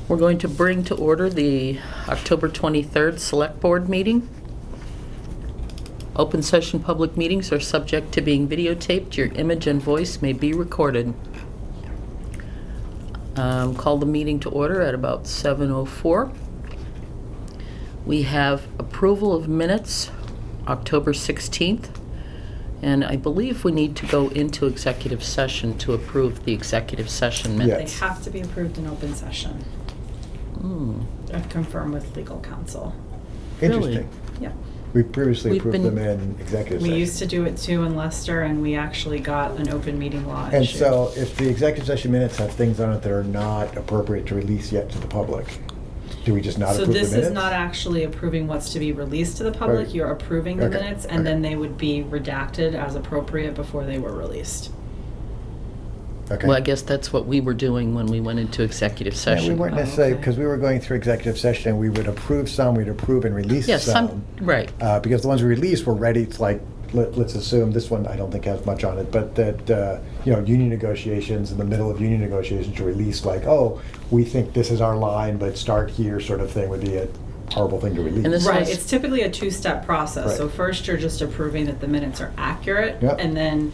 We're going to bring to order the October 23rd Select Board meeting. Open session public meetings are subject to being videotaped. Your image and voice may be recorded. Call the meeting to order at about 7:04. We have approval of minutes, October 16th. And I believe we need to go into executive session to approve the executive session minutes. They have to be approved in open session. I've confirmed with legal counsel. Interesting. Yeah. We previously We've approved been- them in executive We session. used to do it too in Leicester, and we actually got an open meeting law And issue. so if the executive session minutes have things on it that are not appropriate to release yet to the public, do we just not So approve the this minutes? is not actually approving what's to be released to the public. Right. You're approving the Okay. minutes, and Okay. then they would be redacted as appropriate before they were released. Okay. Well, I guess that's what we were doing when we went into executive Yeah, session. we weren't Oh, necessarily, okay. because we were going through executive session, and we would approve some, we'd approve and release Yes, some. right. Because the ones we released were ready, it's like, let's assume, this one I don't think has much on it, but that, union negotiations, in the middle of union negotiations, to release like, oh, we think this is our line, but start here sort of thing would be a horrible thing to release. And this Right, was- it's typically a two-step process. Right. So first, you're just approving that the minutes are accurate, Yep. and then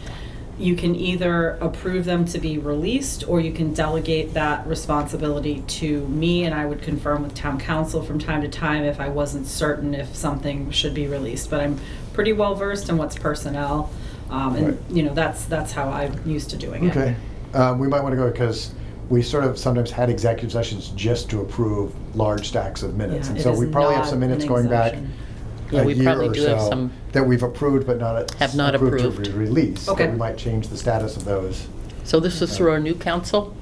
you can either approve them to be released, or you can delegate that responsibility to me, and I would confirm with town council from time to time if I wasn't certain if something should be released. But I'm pretty well versed in what's personnel, Right. and that's how I'm used to doing it. Okay. We might want to go, because we sort of sometimes had executive sessions just to approve large stacks of minutes. Yeah, And it so is we probably have not some minutes an going back exemption. Yeah, a we year probably or do have so some that we've approved but not have not to approved. release. Okay. But we might change the status of those. So this is through our new council?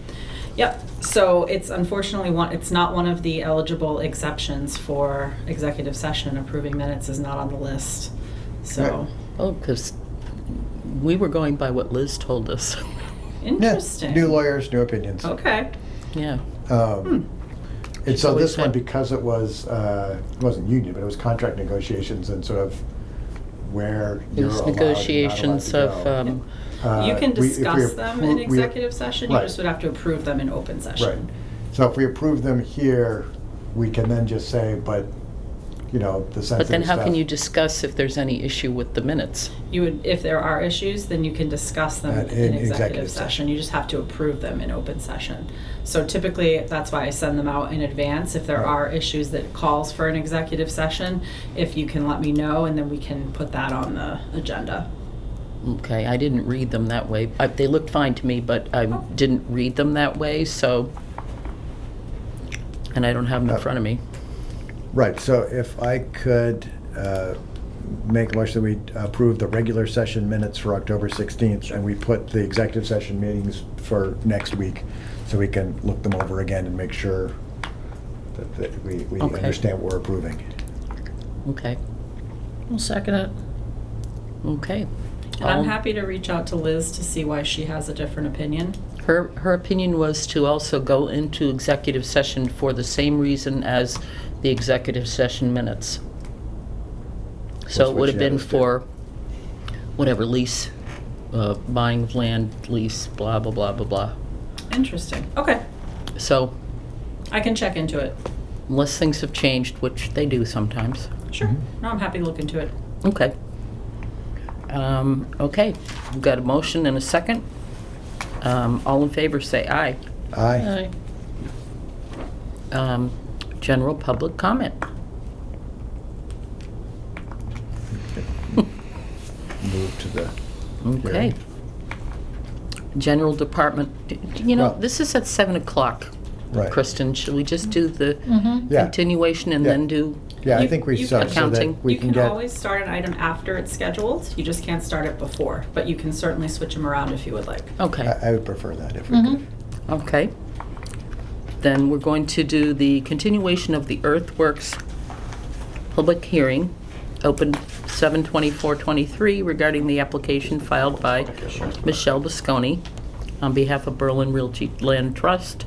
Yep, so it's unfortunately it's not one of the eligible exceptions for executive session. Approving minutes is not on the list, so. Oh, because we were going by what Liz told us. Interesting. Yeah, new lawyers, new opinions. Okay, Yeah. And so always this one, had- because it wasn't union, but it was contract negotiations and sort of where It you're was allowed and not negotiations allowed of, to go. you can if we discuss them in appro- we- executive session, you right. just would have to approve them in open Right. session. So if we approve them here, we can then just say, but, the sensitive stuff. but then how can you discuss if there's any issue with the minutes? You would, if there are issues, then you can discuss them in executive executive session. You just have to approve them in open session. So typically, that's why I send them out in advance. If there Right. are issues that calls for an executive session, if you can let me know, and then we can put that on the agenda. Okay, I didn't read them that way. They looked fine to me, but I didn't read them that way, so, and I don't have them in front of me. Right, so if I could make a motion that we approve the regular session minutes for October 16th, and we put the executive session meetings for next week, so we can look them over again and make sure that we Okay. understand what we're approving. Okay, I'll second it. okay. And I'm happy to reach out to Liz to see why she has a different opinion. Her opinion was to also go into executive session for the same reason as the executive session minutes. So it What's would have what she been had us do? for whatever lease, buying of land, lease, blah, blah, blah, blah, blah. Interesting. Okay, So I can check into it. unless things have changed, which they do sometimes. Sure. Mhm. No, I'm happy to look into it. Okay. Okay, we've got a motion and a second. All in favor, say aye. Aye. General public comment. Move to the. Okay. hearing. General department, Well- this is at 7 o'clock. Right. Kristen, should we just do the Yeah. continuation and Yeah. then do? Yeah, I You- think we you so can- that Accounting. we You can can get. always start an item after it's scheduled. You just can't start it before, but you can certainly switch them around if you would like. Okay, I would prefer that if we could. okay. Then we're going to do the continuation of the Earthworks public hearing, open 7/24/23, regarding the application filed by Michelle Bisconi on behalf of Berlin Realty Land Trust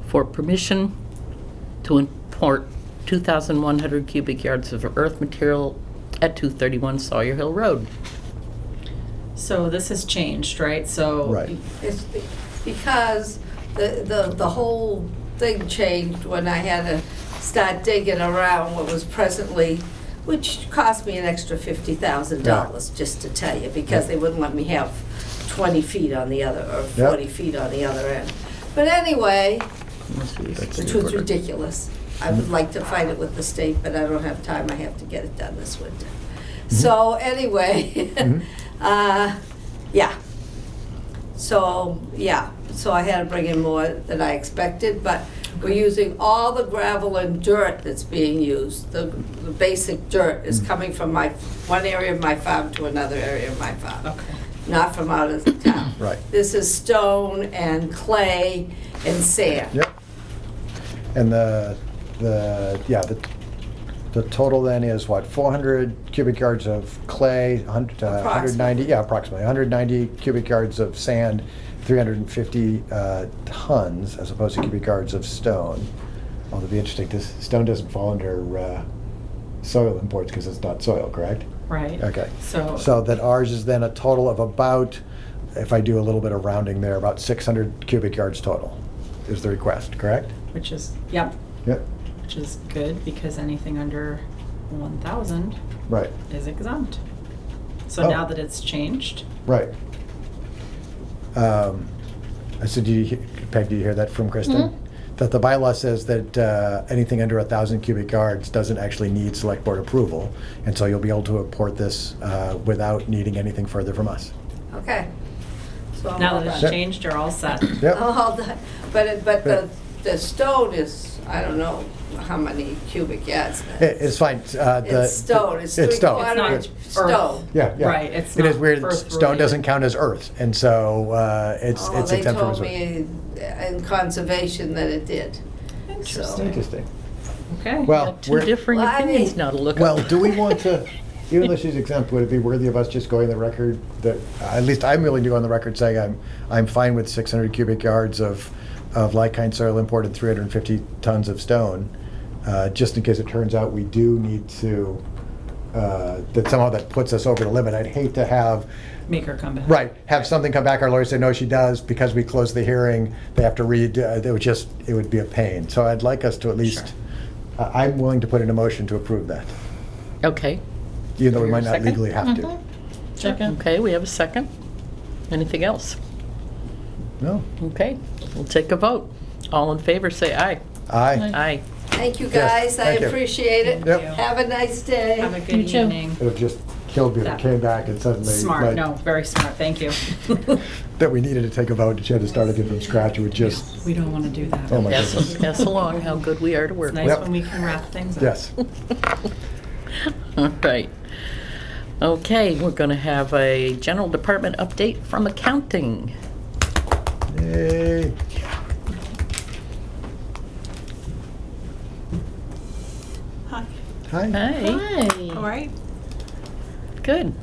for permission to import 2,100 cubic yards of earth material at 231 Sawyer Hill Road. So this has changed, right? So Right. It's because the whole thing changed when I had to start digging around what was presently, which cost me an extra $50,000, just to tell you, because they wouldn't let me have 20 feet on the other, or 40 feet on the other end. But anyway, which was ridiculous. I would like to fight it with the state, but I don't have time. I have to get it done this winter. So anyway, yeah. So I had to bring in more than I expected, but we're using all the gravel and dirt that's being used. The basic dirt is coming from one area of my farm to another area of my farm. Okay. Not from out of the town. Right. This is stone and clay and sand. Yep. And the total then is what, 400 cubic yards of clay, 190, approximately 190 cubic yards of sand, 350 tons as opposed to cubic yards of stone. Well, it'll be interesting, this stone doesn't fall under soil imports because it's not soil, correct? Right. Okay. So that ours is then a total of about, if I do a little bit of rounding there, about 600 cubic yards total is the request, correct? which is, yep, Yep, which is good because anything under 1,000 right, is exempt. So Oh. now that it's changed, right. I said, Peg, do you hear that from Kristen? Mhm. That the bylaw says that anything under 1,000 cubic yards doesn't actually need select board approval, and so you'll be able to import this without needing anything further from us. Okay. So I'm now all that it's done. changed, you're all set. Yep, All done. But the stone is, I don't know how many cubic yards. it's fine. It's stone, it's It's stone. three-quarter It's inch not stone. Yeah, yeah. Right, it's It is not weird, earth stone doesn't related. count as earth, and so it's Oh, they exempt from. told me in conservation that it did. Interesting. Interesting. Okay. Well, Two we're, differing Well, I opinions mean- now to look well, at. do we want to, even though she's exempt, would it be worthy of us just going the record that, at least I'm willing to go on the record saying I'm fine with 600 cubic yards of like-kind soil import and 350 tons of stone, just in case it turns out we do need to, that somehow that puts us over the limit. I'd hate to have, Make her come back. right, have something come back, our lawyer say, no, she does, because we closed the hearing, they have to read, it would be a pain. So I'd like us to at least, I'm willing to put in a motion to approve that, Okay, even though we Your might not second? legally have to. Mhm. Second. okay, we have a second. Anything else? No? Okay, we'll take a vote. All in favor, say aye. Aye. Aye. Thank you, Yes, guys. I thank you. appreciate it. Yep. Have a nice day. Have a You good too. evening. It would have just killed me if it came back and suddenly. Smart, like, no, very smart, thank you. That we needed to take a vote and she had to start again from scratch, it would just, We don't want to do that. oh my Pass goodness. pass along how good we are to It's work nice Yep. when we can wrap things up. Yes. All right. Okay, we're going to have a general department update from accounting. Yay. Hi. Hi. Hey, All right. good.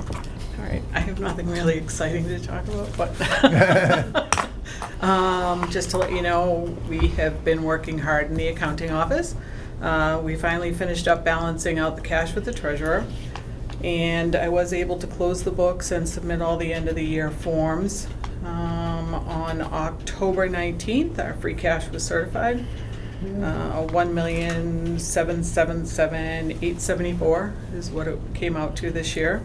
All right. I have nothing really exciting to talk about, but just to let you know, we have been working hard in the accounting office. We finally finished up balancing out the cash with the treasurer, and I was able to close the books and submit all the end of the year forms. On October 19th, our free cash was certified. 1,777,874 is what it came out to this year.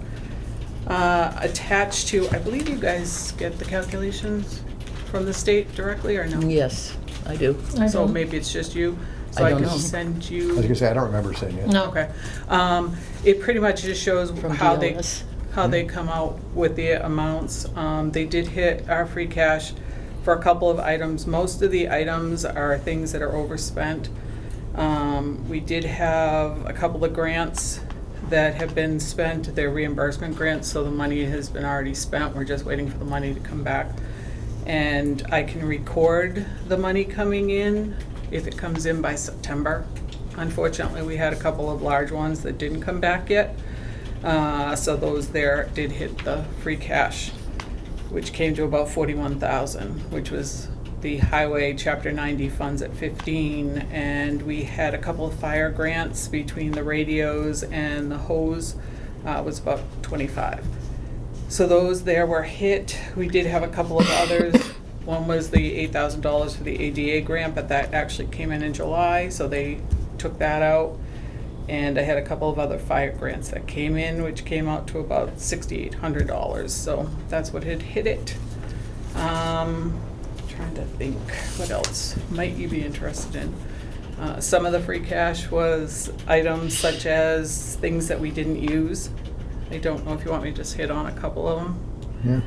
Attached to, I believe you guys get the calculations from the state directly or no? Yes, I do. I So don't. maybe it's just you, so I I don't could know. send I was you. gonna say, I don't remember seeing it. No. Okay. It pretty much just shows From how they, DLS. how they come out with the amounts. They did hit our free cash for a couple of items. Most of the items are things that are overspent. We did have a couple of grants that have been spent. They're reimbursement grants, so the money has been already spent. We're just waiting for the money to come back. And I can record the money coming in if it comes in by September. Unfortunately, we had a couple of large ones that didn't come back yet. So those there did hit the free cash, which came to about 41,000, which was the highway chapter 90 funds at 15, and we had a couple of fire grants between the radios and the hose, was about 25. So those there were hit. We did have a couple of others One was the $8,000 for the ADA grant, but that actually came in July, so they took that out. And I had a couple of other fire grants that came in, which came out to about $6,800, so that's what had hit it. Trying to think, what else might you be interested in? Some of the free cash was items such as things that we didn't use. I don't know if you want me to just hit on a couple of them. Yeah.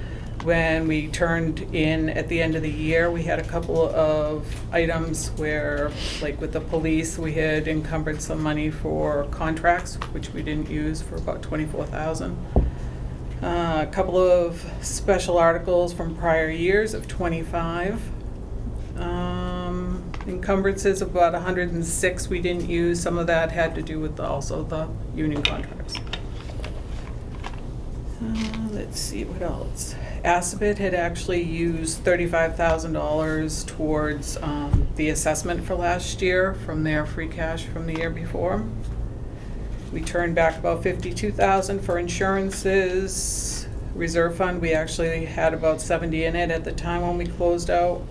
When we turned in at the end of the year, we had a couple of items where, like with the police, we had encumbered some money for contracts, which we didn't use, for about $24,000. A couple of special articles from prior years of $25,000. Encumbrances of about $106,000 we didn't use. Some of that had to do with also the union contracts. Let's see, what else? Assabet had actually used $35,000 towards the assessment for last year from their free cash from the year before. We turned back about $52,000 for insurances. Reserve fund, we actually had about 70 in it at the time when we closed out.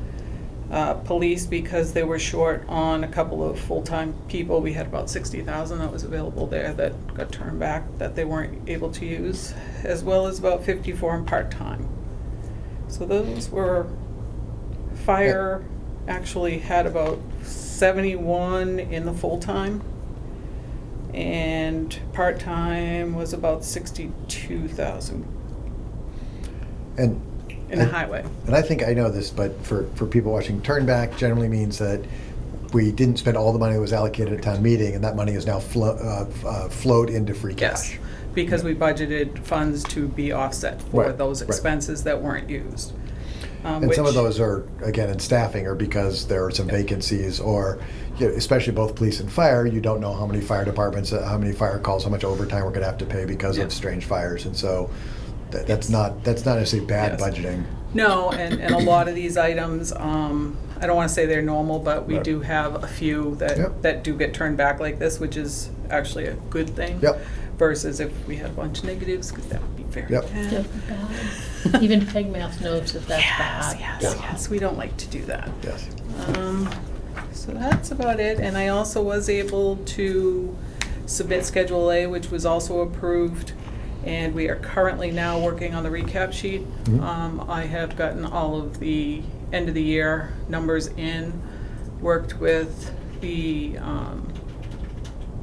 Police, because they were short on a couple of full-time people, we had about 60,000 that was available there that got turned back that they weren't able to use, as well as about 54 in part-time. So those were, fire actually had about 71 in the full-time, and part-time was about 62,000 And in the highway. And I think I know this, but for people watching, turn back generally means that we didn't spend all the money that was allocated at town meeting, and that money is now flowed into free cash. Yes, because we budgeted funds to be offset for Right, those right. expenses that weren't used. And some of which- those are, again, in staffing, or because there are some vacancies, or, you know, especially both police and fire, you don't know how many fire departments, how many fire calls, how much overtime we're gonna have to pay because Yeah. of strange fires, and so that's not necessarily bad Yes. budgeting. No, and a lot of these items, I don't want to say they're normal, but we Right. do have a few Yep. that do get turned back like this, which is actually a good thing. Yep. Versus if we had a bunch of negatives, because that would be very Yep. bad. Bad. Even Peg Math knows that that's bad. Yes, we don't like to do that. Yes. So that's about it, and I also was able to submit Schedule A, which was also approved, and we are currently now working on the recap sheet. Mhm. I have gotten all of the end of the year numbers in, worked with the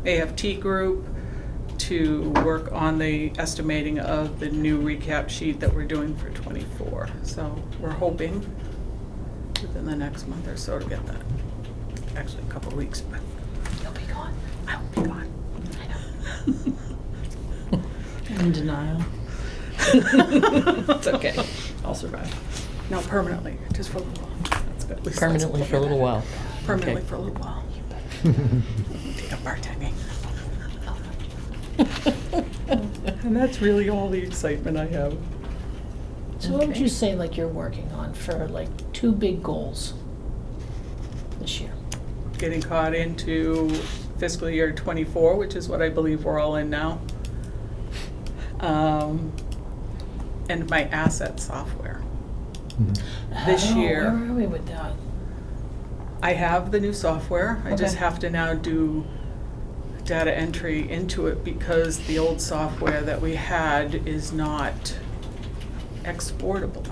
AFT group to work on the estimating of the new recap sheet that we're doing for '24. So we're hoping within the next month or so to get that. Actually, a couple of weeks, but You'll be gone. I will be gone. In denial. It's okay. I'll survive. No, permanently, just for a little while. That's good. At least Permanently that's for a little while. Permanently Okay. for a little while. Take up part-timing. And that's really all the excitement I have. So what would Okay. you say like you're working on for like 2 big goals this year? Getting caught into fiscal year '24, which is what I believe we're all in now. And my asset software. This year- Where are we with that? I have the new software. I just Okay. have to now do data entry into it because the old software that we had is not exportable.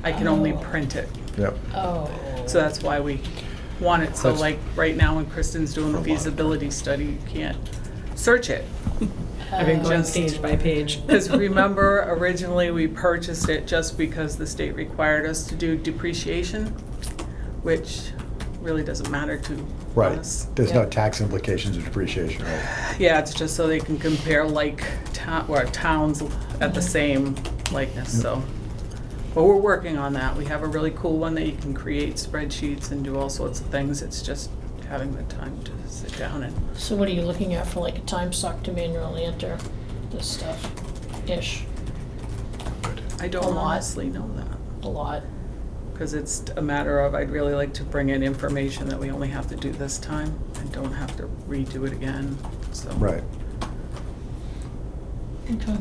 I can only Oh. print it. Yep. Oh. So that's why we want it. So That's- like right now when Kristen's doing the For a lot. feasibility study, you can't search it. I've been going Just- page by page. Because remember, originally we purchased it just because the state required us to do depreciation, which really doesn't matter to Right. us. There's no Yeah. tax implications of depreciation, right? Yeah, it's just so they can compare like towns at the same likeness, so. But we're working on that. We have a really cool one that you can create spreadsheets and do all sorts of things. It's just having the time to sit down and, So what are you looking at for like a time suck to manually enter this stuff? Ish, I A don't lot. honestly know that. a lot. Because it's a matter of, I'd really like to bring in information that we only have to do this time and don't have to redo it again, so. Right. Okay.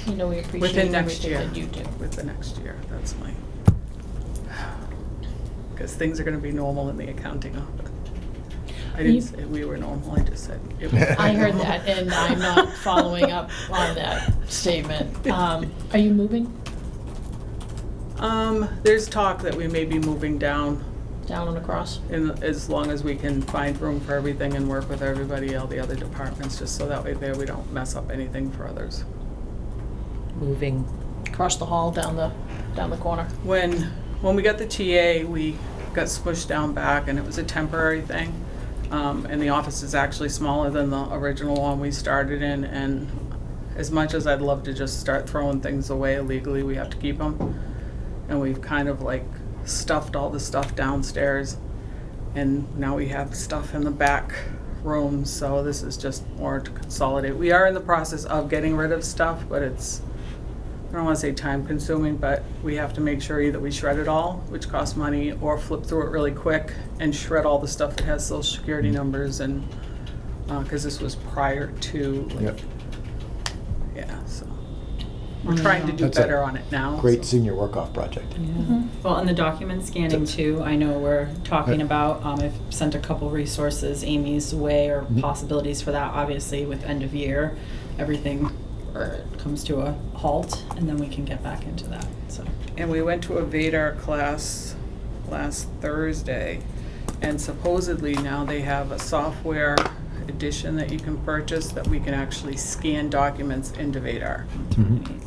You know, we appreciate Within next everything year. that you do. With the next year, that's my, because things are gonna be normal in the accounting office. I You- didn't say we were normal, I just said it was. I heard that, and I'm not following up on that statement. Are you moving There's talk that we may be moving down down and across? as long as we can find room for everything and work with everybody, all the other departments, just so that way there we don't mess up anything for others. Moving. Across the hall, down the corner? When we got the TA, we got smushed down back, and it was a temporary thing. And the office is actually smaller than the original one we started in, and as much as I'd love to just start throwing things away illegally, we have to keep them. And we've kind of like stuffed all the stuff downstairs, and now we have stuff in the back rooms, so this is just more to consolidate. We are in the process of getting rid of stuff, but it's, I don't want to say time consuming, but we have to make sure either we shred it all, which costs money, or flip through it really quick and shred all the stuff that has social security numbers, and, because this was prior to, like, Yep. yeah, so. We're trying to do That's a better on it now. Great so. senior work-off project. Well, and the document scanning too, I know we're talking about, I've sent a couple resources Amy's way or possibilities for that, obviously with end of year, everything comes to a halt, and then we can get back into that, so. And we went to a Vadar class last Thursday, and supposedly now they have a software edition that you can purchase that we can actually scan documents into Vadar.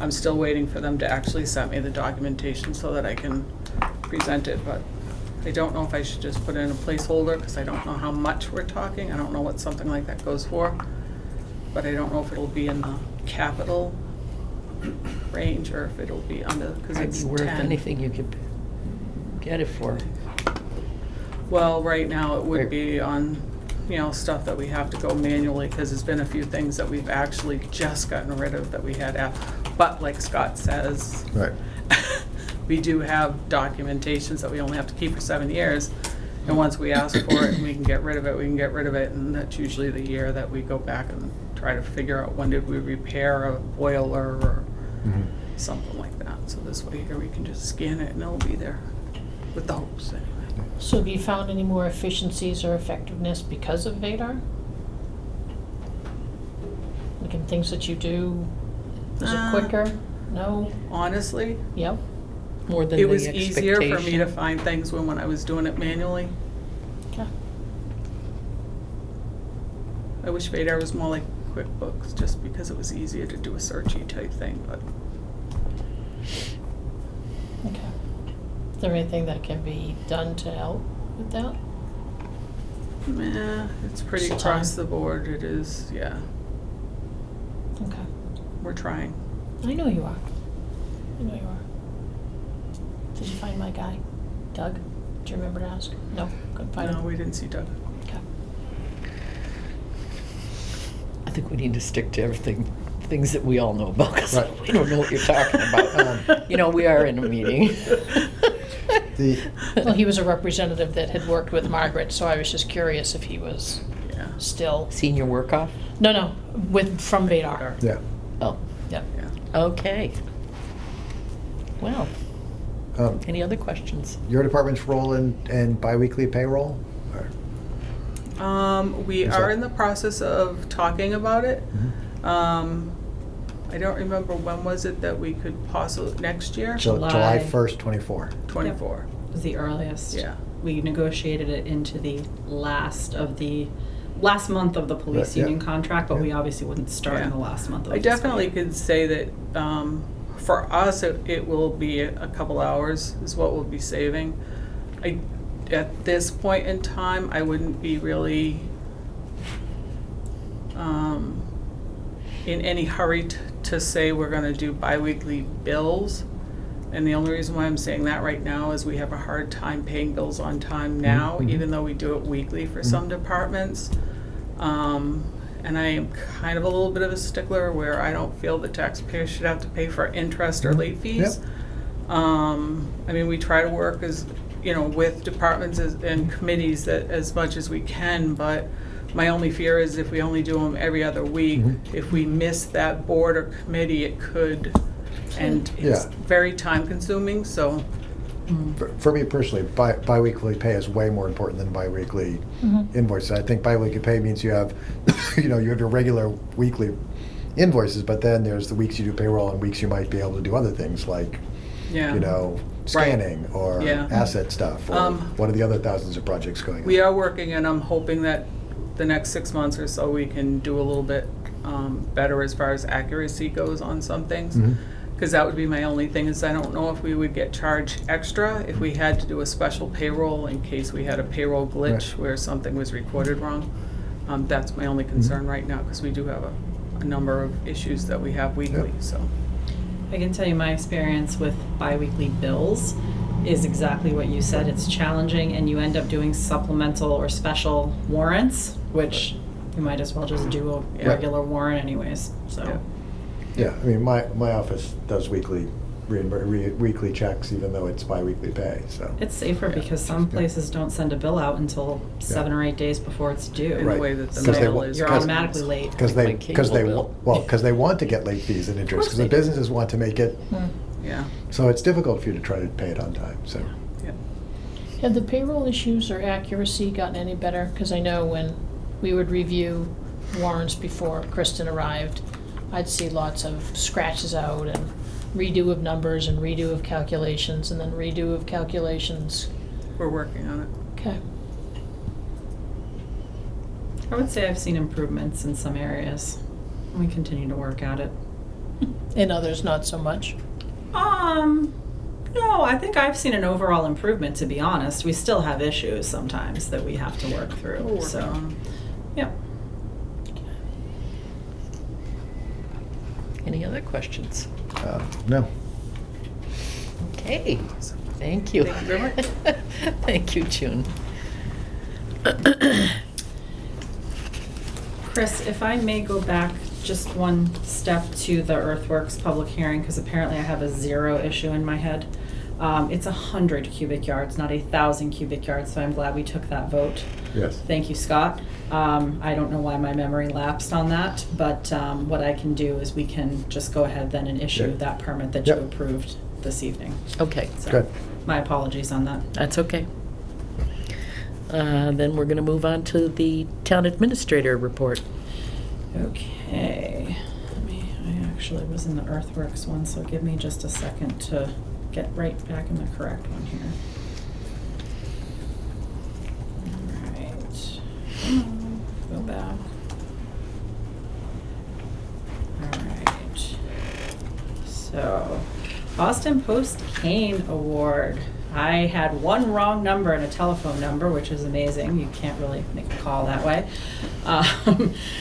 I'm still waiting for them to actually send me the documentation so that I can present it, but I don't know if I should just put in a placeholder, because I don't know how much we're talking. I don't know what something like that goes for, but I don't know if it'll be in the capital range or if it'll be under, because Might it's be worth 10. anything you could get it for. Well, right now it would Right. be on, stuff that we have to go manually, because there's been a few things that we've actually just gotten rid of that we had but like Scott says, Right. we do have documentations that we only have to keep for 7 years. And once we ask for it and we can get rid of it, we can get rid of it, and that's usually the year that we go back and try to figure out when did we repair a boiler or something like that. So this way here we can just scan it and it'll be there with the hopes anyway. So have you found any more efficiencies or effectiveness because of Vadar? Like in things that you do, is it quicker? No? Honestly, Yep. More than it the was easier for me to expectation. find things when I was doing it manually. Okay. I wish Vadar was more like QuickBooks, just because it was easier to do a searchy type thing, but Okay. Is there anything that can be done to help with that? meh, it's pretty It's across time. the board. It is, yeah. Okay. We're trying. I know you are. I know you are. Did you find my guy? Doug? Do you remember to ask? No, couldn't find No, him. we didn't see Doug. Okay. I think we need to stick to everything, things that we all know about, because Right. we don't know what you're talking about. We are in a meeting. Well, he was a representative that had worked with Margaret, so I was just curious if he was Yeah. still, Senior work-off? no, from Vadar. Yeah. Oh, Yep. Yeah. okay. Well, Um, any other questions? Your department's role in biweekly payroll? Or- We Is are that- in the process of talking about it. I don't remember, when was it that we could possibly, next year? July July. 1st, 24. 24. Was the earliest. Yeah. We negotiated it into the last month of the police Right, yeah. union contract, but we Yeah. obviously wouldn't start in Yeah. the last month of I the fiscal definitely year. could say that, for us, it will be a couple hours is what we'll be saving. At this point in time, I wouldn't be really, in any hurry to say we're gonna do biweekly bills. And the only reason why I'm saying that right now is we have a hard time paying bills on time now, even though we do it weekly for some departments. And I am kind of a little bit of a stickler where I don't feel the taxpayers should have to pay for interest or late fees. We try to work with departments and committees that as much as we can, but My only fear is if we only do them every other week, Mhm. if we miss that board or committee, it could, and it's Yeah. very time consuming, so, For me personally, biweekly pay is way more important than biweekly Mhm. invoices. I think biweekly pay means you have, you have your regular weekly invoices, but then there's the weeks you do payroll and weeks you might be able to do other things like, yeah. scanning or Yeah. asset stuff, or one of the other thousands of projects going on. We are working, and I'm hoping that the next 6 months or so, we can do a little bit better as far as accuracy goes on some things. Mhm. Because that would be my only thing, is I don't know if we would get charged extra if we had to do a special payroll in case we had a payroll glitch Right. where something was recorded wrong. That's my only concern right now, because we do have a number of issues that we have weekly, Yep. so. I can tell you my experience with biweekly bills is exactly what you said. It's challenging, and you end up doing supplemental or special warrants, which you might as well just do a Yeah. regular warrant anyways, so. Yeah. Yeah, I mean, my office does weekly checks, even though it's biweekly pay, so. It's safer because some places don't send a bill out until 7 or 8 days before it's In due. the Right. way that the 'Cause they mail wa- is. You're because- automatically late. Because My they, because they, cable well, bill. because they want to get late fees and interest, course because the they do. businesses want to make it, Yeah, so it's difficult for you to try to pay it on time, so. yeah. Have the payroll issues or accuracy gotten any better? Because I know when we would review warrants before Kristen arrived, I'd see lots of scratches out and redo of numbers and redo of calculations and then redo of calculations. We're working on it. Okay. I would say I've seen improvements in some areas. We continue to work at it. In others, not so much. No, I think I've seen an overall improvement, to be honest. We still have issues sometimes that we have to work through, We're working so, on them. yeah. Any other questions? No. Okay, thank you. Thank you very much. Thank you, June. Chris, if I may go back just one step to the Earthworks public hearing, because apparently I have a 0 issue in my head. It's 100 cubic yards, not 1,000 cubic yards, so I'm glad we took that vote. Yes. Thank you, Scott. I don't know why my memory lapsed on that, but what I can do is we can just go ahead then and issue Yeah. that permit that you Yep. approved this evening. Okay, So, Good. my apologies on that. that's okay. Then we're gonna move on to the town administrator report. Okay, I actually was in the Earthworks one, so give me just a second to get right back in the correct one here. Alright, go back. Alright, so, Boston Post Kane Award. I had one wrong number and a telephone number, which is amazing. You can't really make a call that way.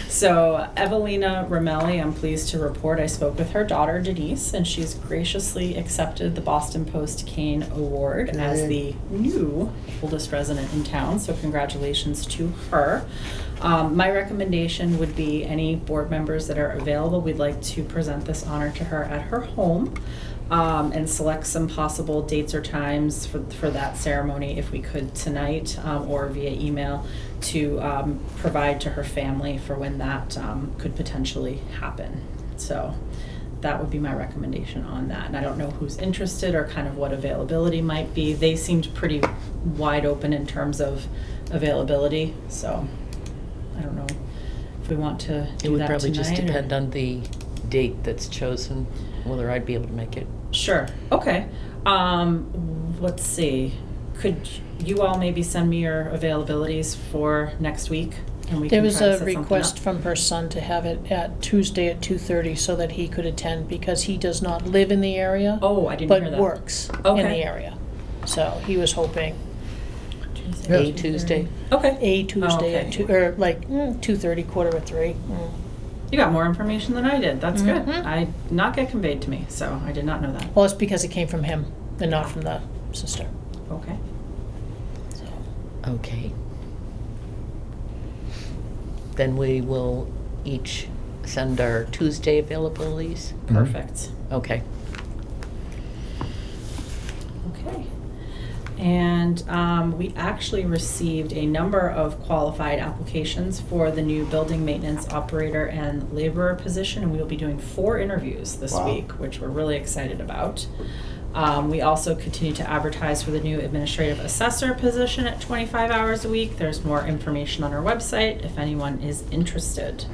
So Evelina Ramelli, I'm pleased to report, I spoke with her daughter Denise, and she's graciously accepted the Boston Post Kane Award as the new oldest resident in town. So congratulations to her. My recommendation would be any board members that are available, we'd like to present this honor to her at her home. And select some possible dates or times for that ceremony if we could tonight, or via email to provide to her family for when that could potentially happen. So that would be my recommendation on that. And I don't know who's interested or kind of what availability might be. They seemed pretty wide open in terms of availability, so I don't know if we want to It do would that probably just tonight, or- depend on the date that's chosen, whether I'd be able to make it. Sure, okay. Let's see, could you all maybe send me your availabilities for next week? And we There can was try to a set something request up? from her son to have it at Tuesday at 2:30 so that he could attend because he does not live in the area. Oh, I didn't hear that. But works in Okay. the area. So he was hoping A Tuesday? Okay. a Tuesday okay. at 2, or like 2:30, 2:45. You got more information than I did, that's good. Mhm. I did not get conveyed to me, so I did not know that. Well, it's because it came from him and not from the sister. Okay. So. Okay. Then we will each send our Tuesday availabilities. Perfect. Okay. Okay. And and we actually received a number of qualified applications for the new building maintenance operator and laborer position, and we will be doing 4 interviews this Wow. week, which we're really excited about. We also continue to advertise for the new administrative assessor position at 25 hours a week. There's more information on our website if anyone is interested.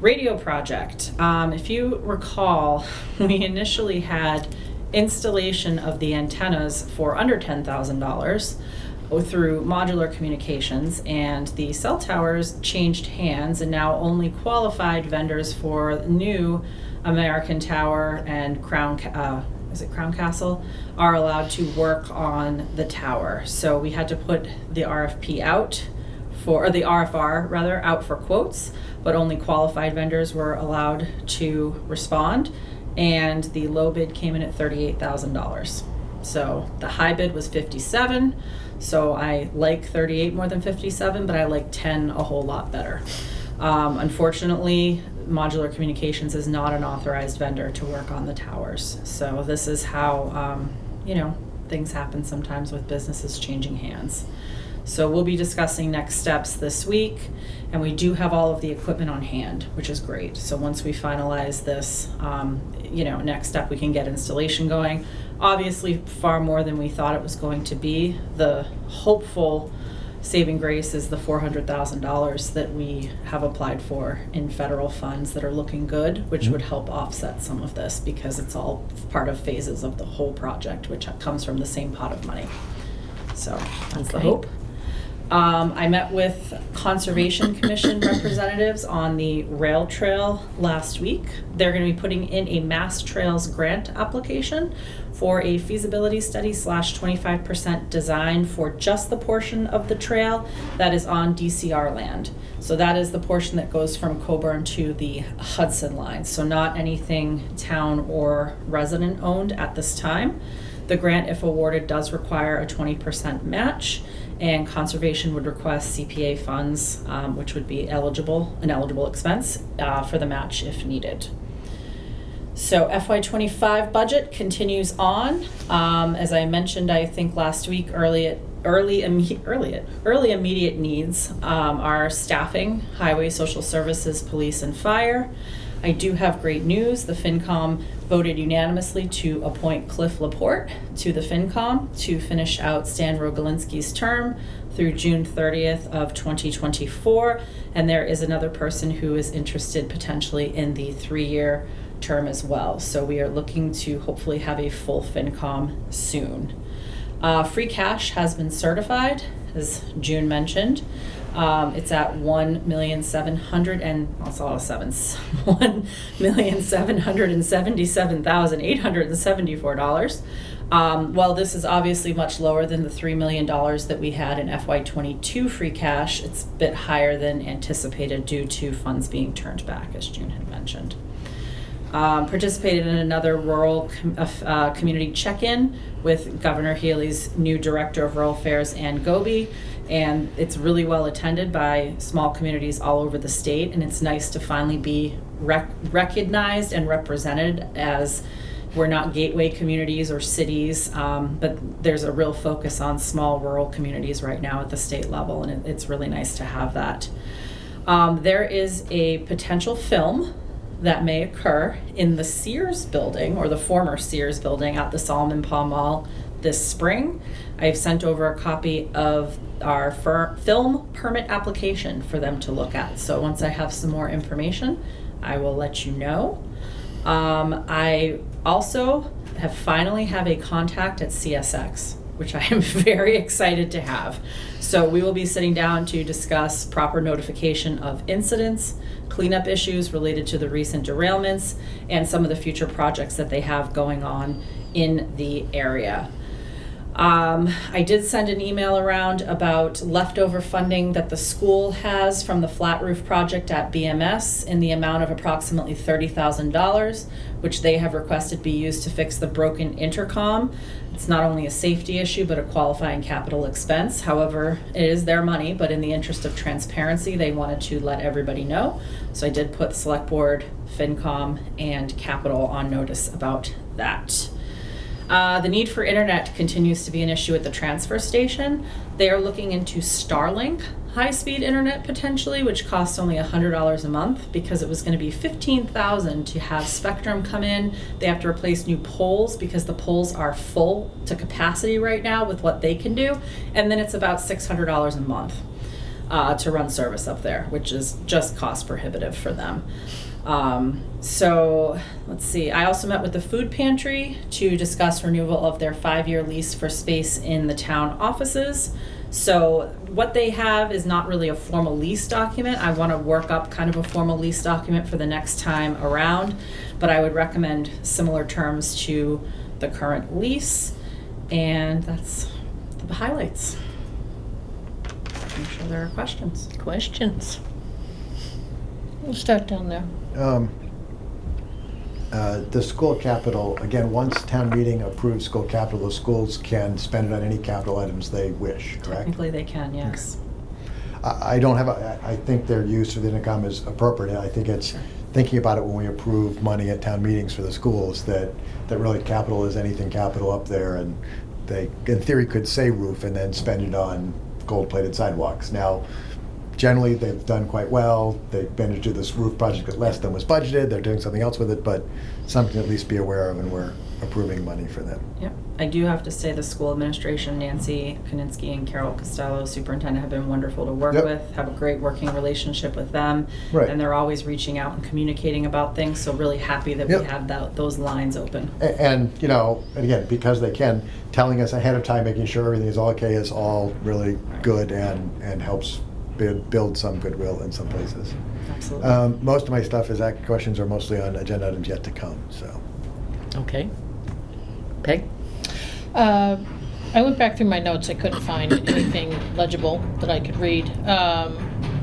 Radio project. If you recall, we initially had installation of the antennas for under $10,000 through Modular Communications, and the cell towers changed hands, and now only qualified vendors for new American Tower and Crown Castle are allowed to work on the tower. So we had to put the RFP out for, or the RFR rather, out for quotes, but only qualified vendors were allowed to respond, and the low bid came in at $38,000. So the high bid was 57, so I like 38 more than 57, but I like 10 a whole lot better. Unfortunately, Modular Communications is not an authorized vendor to work on the towers. So this is how, things happen sometimes with businesses changing hands. So we'll be discussing next steps this week, and we do have all of the equipment on hand, which is great. So once we finalize this, next step, we can get installation going. Obviously, far more than we thought it was going to be. The hopeful saving grace is the $400,000 that we have applied for in federal funds that are looking good, which would help offset some of this, because it's all part of phases of the whole project, which comes from the same pot of money. So that's the Okay. hope. I met with Conservation Commission representatives on the rail trail last week. They're going to be putting in a Mass Trails grant application for a feasibility study / 25% design for just the portion of the trail that is on DCR land. So that is the portion that goes from Coburn to the Hudson line. So not anything town or resident owned at this time. The grant, if awarded, does require a 20% match, and Conservation would request CPA funds, which would be an eligible expense for the match if needed. So FY25 budget continues on. As I mentioned, I think last week, early immediate needs are staffing, highway, social services, police, and fire. I do have great news. The FinCom voted unanimously to appoint Cliff Laporte to the FinCom to finish out Stan Rogolinski's term through June 30th of 2024. And there is another person who is interested potentially in the 3-year term as well. So we are looking to hopefully have a full FinCom soon. Free cash has been certified, as June mentioned. It's at $1,777,874. While this is obviously much lower than the $3 million that we had in FY22 free cash, it's a bit higher than anticipated due to funds being turned back, as June had mentioned. Participated in another rural community check-in with Governor Healy's new Director of Rural Affairs, Ann Goby, and it's really well attended by small communities all over the state, and it's nice to finally be recognized and represented, as we're not gateway communities or cities, but there's a real focus on small rural communities right now at the state level, and it's really nice to have that. There is a potential film that may occur in the Sears building, or the former Sears building at the Solomon Paw Mall this spring. I've sent over a copy of our film permit application for them to look at. So once I have some more information, I will let you know. I also finally have a contact at CSX, which I am very excited to have. So we will be sitting down to discuss proper notification of incidents, cleanup issues related to the recent derailments, and some of the future projects that they have going on in the area. I did send an email around about leftover funding that the school has from the flat roof project at BMS in the amount of approximately $30,000, which they have requested be used to fix the broken intercom. It's not only a safety issue, but a qualifying capital expense. However, it is their money, but in the interest of transparency, they wanted to let everybody know. So I did put Select Board, FinCom, and Capital on notice about that. The need for internet continues to be an issue at the transfer station. They are looking into Starlink high-speed internet potentially, which costs only $100 a month, because it was going to be $15,000 to have Spectrum come in. They have to replace new poles because the poles are full to capacity right now with what they can do, and then it's about $600 a month to run service up there, which is just cost prohibitive for them. So let's see, I also met with the food pantry to discuss renewal of their 5-year lease for space in the town offices. So what they have is not really a formal lease document. I want to work up kind of a formal lease document for the next time around, but I would recommend similar terms to the current lease, and that's the highlights. Make sure there are questions. Questions? We'll start down there. The school capital, again, once town meeting approves school capital, the schools can spend it on any capital items they wish, correct? Technically, they can, yes. I don't have, I think their use of the income is appropriate. I think it's thinking about it when we approve money at town meetings for the schools, that really capital is anything capital up there, and they, in theory, could say roof and then spend it on gold-plated sidewalks. Now, generally, they've done quite well. They've managed to do this roof project at less than was budgeted. They're doing something else with it, but something to at least be aware of, and we're approving money for them. Yep. I do have to say the school administration, Nancy Koninsky and Carol Costello, superintendent, have been wonderful to work Yep. with, have a great working relationship with them. Right. And they're always reaching out and communicating about things, so really happy that we Yep. have those lines open. And, you know, and again, because they can, telling us ahead of time, making sure everything is all okay is all really good and helps build some goodwill in some places. Absolutely. Most of my stuff is questions are mostly on agenda items yet to come, so. Okay. Peg? I went back through my notes. I couldn't find anything legible that I could read.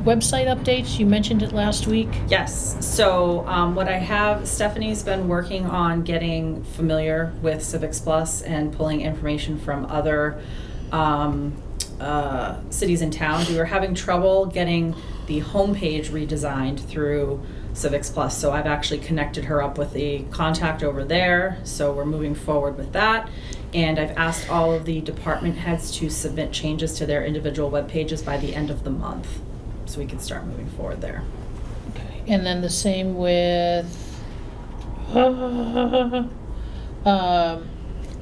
Website updates, you mentioned it last week. Yes, so what I have, Stephanie's been working on getting familiar with Civics Plus and pulling information from other cities and towns. We were having trouble getting the homepage redesigned through Civics Plus, so I've actually connected her up with the contact over there, so we're moving forward with that. And I've asked all of the department heads to submit changes to their individual web pages by the end of the month, so we can start moving forward there. Okay. And then the same with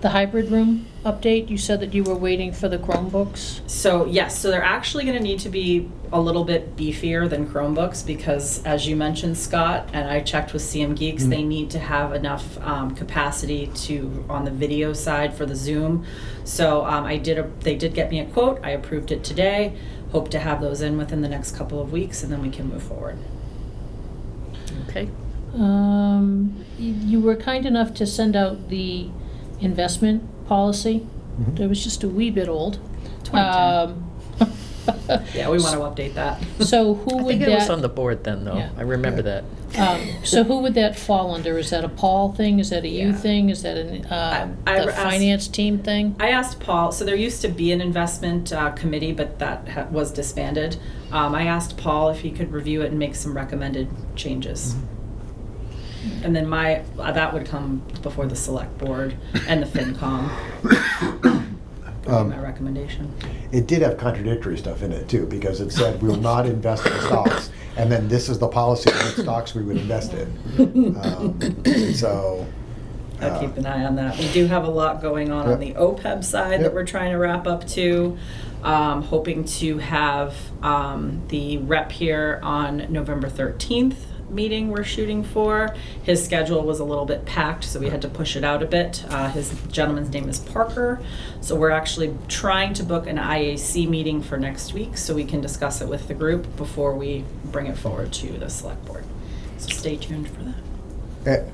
the hybrid room update. You said that you were waiting for the Chromebooks. So yes, so they're actually going to need to be a little bit beefier than Chromebooks, because as you mentioned, Scott, and I checked with CM Geeks, they need to have enough capacity on the video side for the Zoom. So they did get me a quote. I approved it today. Hope to have those in within the next couple of weeks, and then we can move forward. Okay. You were kind enough to send out the investment policy. Mhm. It was just a wee bit old. 2010. Yeah, we want to update that. So who I would think it was on that, the board then, though. Yeah. I remember that. so who would that fall under? Is that a Paul thing? Is that a you Yeah. thing? Is that I the asked- finance team thing? I asked Paul, so there used to be an investment committee, but that was disbanded. I asked Paul if he could review it and make some recommended changes. And then that would come before the select board and the FinCom. Would be my recommendation. It did have contradictory stuff in it too, because it said we will not invest in stocks, and then this is the policy of what stocks we would invest in. So. I'll keep an eye on that. We do have a lot going on the OPEB side that Yep. we're trying to wrap up too. Hoping to have the rep here on November 13th meeting we're shooting for. His schedule was a little bit packed, so we had to push it out a bit. His gentleman's name is Parker. So we're actually trying to book an IAC meeting for next week so we can discuss it with the group before we bring it forward to the select board. So stay tuned for that.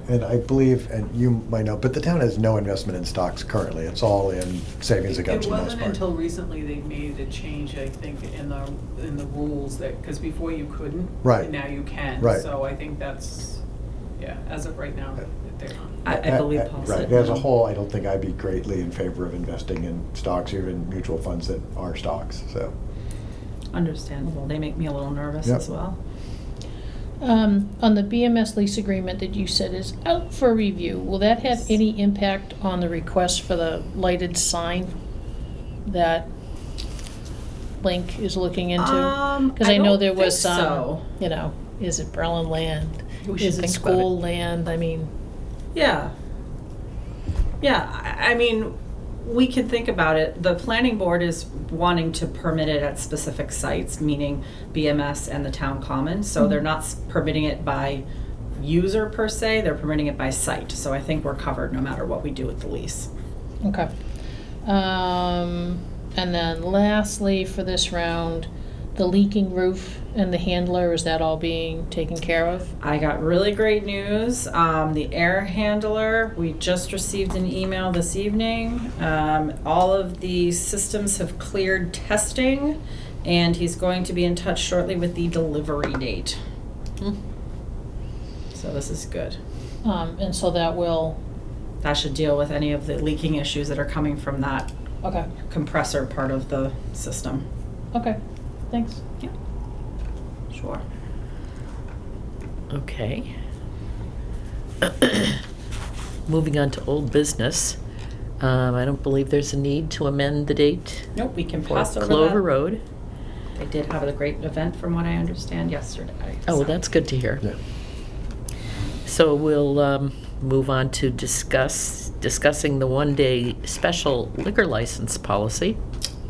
And I believe, and you might know, but the town has no investment in stocks currently. It's all in savings accounts It for the most wasn't part. until recently they made a change, I think, in the rules that, because before you couldn't. Right. And now you can. Right. So I think that's, as of right now, they're not. I believe Paul said. Right, as a no. whole, I don't think I'd be greatly in favor of investing in stocks, or even mutual funds that are stocks, so. Understandable. They make me a little nervous Yep. as well. On the BMS lease agreement that you said is out for review, will that have any impact on the request for the lighted sign that Link is looking into? Because I know don't there think was some, so. you know, is it Breland land? We should Is it think about school land? I mean, Yeah. Yeah, I mean, we can think about it. The planning board is wanting to permit it at specific sites, meaning BMS and the town common. So they're not permitting it by user per se, they're permitting it by site. So I think we're covered no matter what we do with the lease. okay. And then lastly, for this round, the leaking roof and the handler, is that all being taken care of? I got really great news. The air handler, we just received an email this evening. All of the systems have cleared testing, and he's going to be in touch shortly with the delivery date. So this is good. And so that will, That should deal with any of the leaking issues that are coming from that okay, compressor part of the system. okay, thanks. Sure. Okay. Moving on to old business. I don't believe there's a need to amend the date Nope, we can for pass over Clover that. Road. They did have a great event from what I understand yesterday. Oh, so. that's good to hear. Yeah. So we'll move on to discussing the one-day special liquor license policy.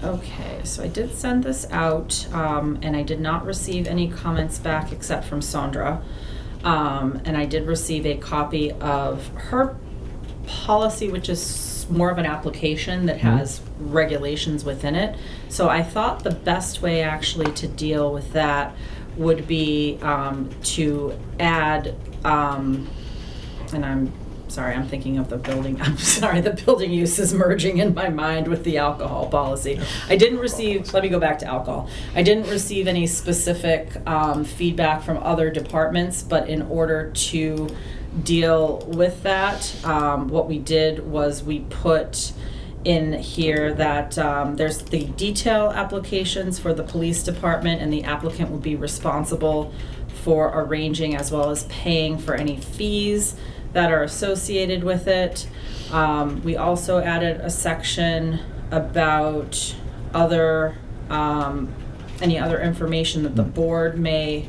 Okay, so I did send this out, and I did not receive any comments back except from Sandra. And I did receive a copy of her policy, which is more of an application that has regulations within it. So I thought the best way actually to deal with that would be to add, and I'm sorry, I'm thinking of the building, I'm sorry, the building use is merging in my mind with the alcohol policy. I didn't receive, let me go back to alcohol. I didn't receive any specific feedback from other departments, but in order to deal with that, what we did was we put in here that there's the detail applications for the police department, and the applicant will be responsible for arranging as well as paying for any fees that are associated with it. We also added a section about other, any other information that the board may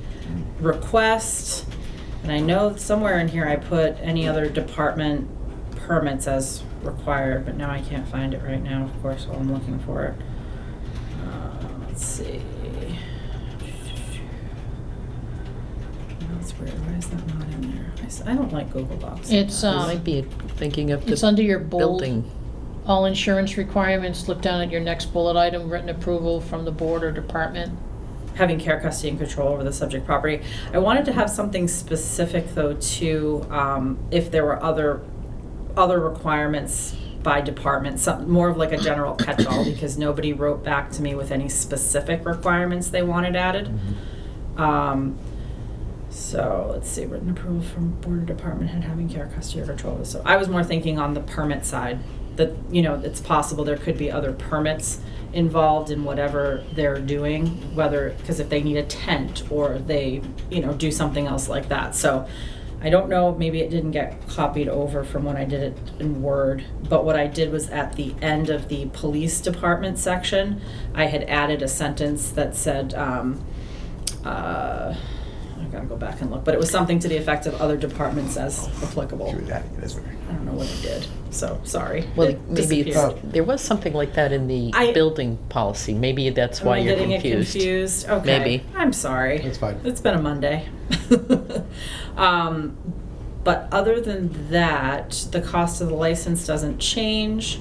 request. And I know somewhere in here I put any other department permits as required, but now I can't find it right now, of course, while I'm looking for it. Let's see. That's weird, why is that not in there? I don't like Google Docs. It's, You might be thinking of it's the under your bold, building. all insurance requirements, look down at your next bullet item, written approval from the board or department. Having care, custody, and control over the subject property. I wanted to have something specific though too, if there were other requirements by department, some more of like a general catch-all, because nobody wrote back to me with any specific requirements they wanted added. So let's see, written approval from board or department head having care, custody, or control. So I was more thinking on the permit side, that, you know, it's possible there could be other permits involved in whatever they're doing, whether, because if they need a tent or they, you know, do something else like that. So I don't know, maybe it didn't get copied over from when I did it in Word, but what I did was at the end of the police department section, I had added a sentence that said, I gotta go back and look, but it was something to the effect of other departments as applicable. She was adding it as well. I don't know what I did, so sorry. Well, It maybe disappeared. there was something like that in the building policy. Maybe that's why Am I you're getting confused. it confused? Okay. Maybe. I'm sorry. That's fine. It's been a Monday. But other than that, the cost of the license doesn't change.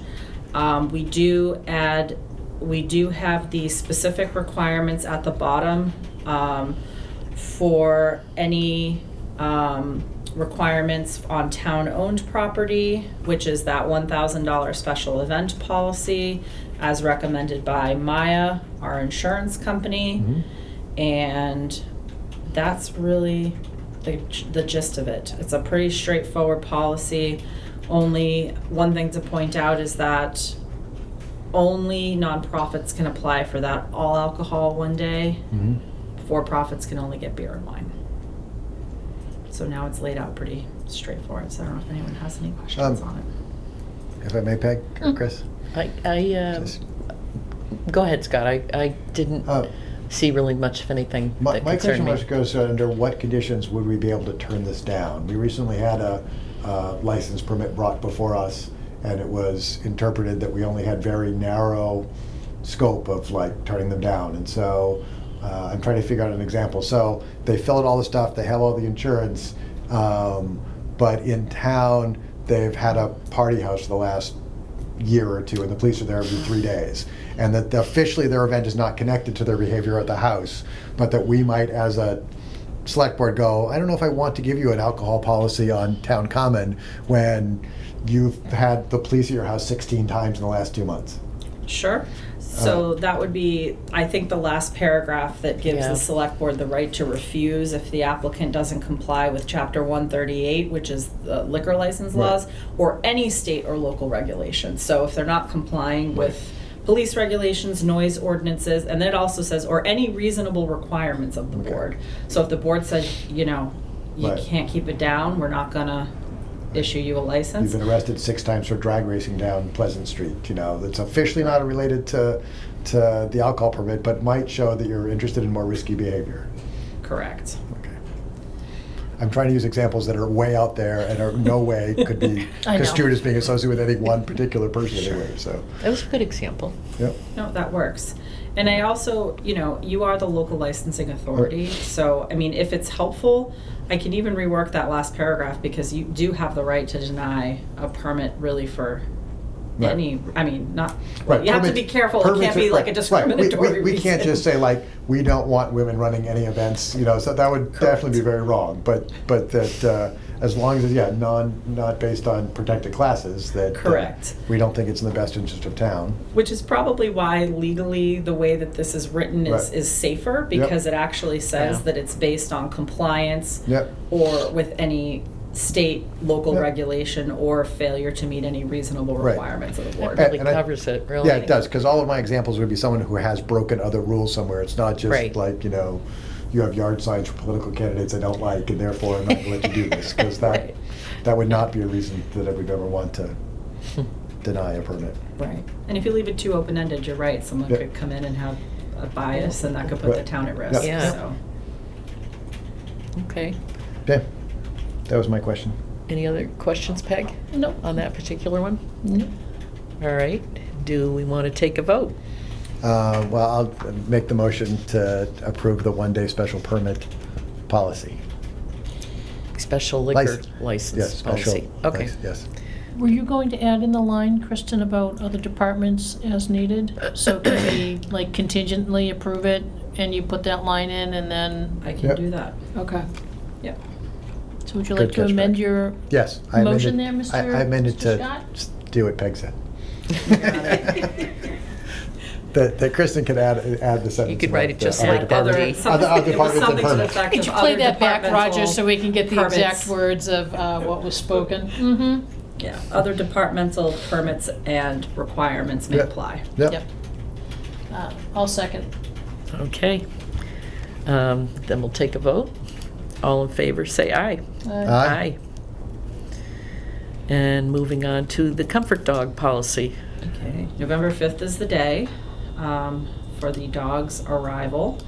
We do have the specific requirements at the bottom for any requirements on town-owned property, which is that $1,000 special event policy as recommended by Maya, our insurance company. And that's really the gist of it. It's a pretty straightforward policy. Only one thing to point out is that only nonprofits can apply for that all alcohol one day. For-profits can only get beer and wine. So now it's laid out pretty straightforward, so I don't know if anyone has any questions on it. If I may, Peg, or Mm. Chris? Just- Go ahead, Scott. I didn't see really much of anything My that my concerned question me. was, goes under what conditions would we be able to turn this down? We recently had a license permit brought before us, and it was interpreted that we only had very narrow scope of like turning them down. And so I'm trying to figure out an example. So they fill out all the stuff, they have all the insurance, but in town, they've had a party house for the last year or two, and the police are there every 3 days. And that officially their event is not connected to their behavior at the house, but that we might, as a select board, go, I don't know if I want to give you an alcohol policy on town common when you've had the police at your house 16 times in the last 2 months. Sure. So that would be, I think, the last paragraph that gives Yeah. the select board the right to refuse if the applicant doesn't comply with chapter 138, which is the liquor license Right. laws, or any state or local regulations. So if they're not complying with police regulations, noise ordinances, and then it also says, or any reasonable requirements of the Okay. board. So if the board says, you know, you Right. can't keep it down, we're not gonna issue you a license. You've been arrested 6 times for drag racing down Pleasant Street. You know, it's officially not related to the alcohol permit, but might show that you're interested in more risky behavior. Correct. Okay. I'm trying to use examples that are way out there and are no way could be I know. construed as being associated with any one particular person anyway, so, That was a good example. yep. No, that works. And I also, you know, you are the local licensing authority, so, I mean, if it's helpful, I can even rework that last paragraph, because you do have the right to deny a permit really for Right. any, I mean, not, Right, you have to permits- be careful, it permits can't are- be like a right, discriminatory We can't reason. just say like, we don't want women running any events, you know, so that would definitely be very wrong. But that, as long as it's, yeah, not based on protected classes, that. Correct. We don't think it's in the best interest of town. Which is probably why legally, the way that this is written is, Right. is safer, because it actually says Yeah. that it's based on compliance Yep. or with any state, local Yep. regulation, or failure to meet any reasonable Right. requirements of the board. Really And I- covers it, really. Yeah, it does, because all of my examples would be someone who has broken other rules somewhere. It's not just Right. like, you know, you have yard signs for political candidates I don't like, and therefore I'm not gonna let you do this, because Right. that would not be a reason that I would ever want to deny a permit. Right. And if you leave it too open-ended, you're right, someone Yeah. could come in and have a bias, and that could put the Right. town at risk, Yeah. so. Okay. Okay, that was my question. Any other questions, Peg, Nope. on that particular one? Nope. All right. Do we want to take a vote? Well, I'll make the motion to approve the one-day special permit policy. Special liquor License. license Yes, special. policy. Okay. license, Yes. Were you going to add in the line, Kristen, about other departments as needed? So can we, like, contingently approve it, and you put that line in, and then, I can Yep. do that. okay. Yep. So would you Good like to catch, amend Peg. your Yes. I amended- motion there, Mr. I amended Mr. to Scott? do what Peg said. Got it. That Kristen could add the sentence. You could write it about the just other like that, departments. Dee. something- Other it was departments and something to the permits. effect Could of you play other that back, Roger, departmental so we can get the exact permits. words of what was spoken? Mm-hmm. Yeah, other departmental permits and requirements may Yep. apply. Yep. I'll second. Okay. Then we'll take a vote. All in favor, say aye. Aye. And moving on to the comfort dog policy. Okay, November 5th is the day for the dog's arrival.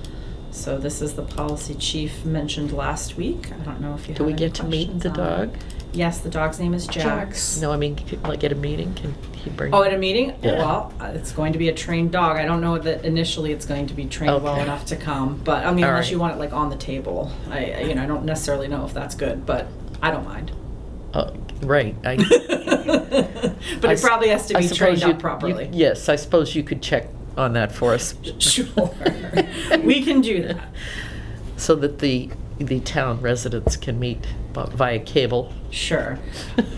So this is the policy chief mentioned last week. I don't know if you have Do we any get to meet questions the on dog? it. Yes, the dog's name is Jax. No, I mean, like at a meeting, can he bring? Oh, at a meeting? Yeah. Well, it's going to be a trained dog. I don't know that initially it's going to be trained well Okay. enough to come, but I mean, All unless right. you want it like on the table. I don't necessarily know if that's good, but I don't mind. Right. But I it probably has to I be suppose trained you- up properly. Yes, I suppose you could check on that for us. Sure. We can do that. So that the town residents can meet via cable. Sure.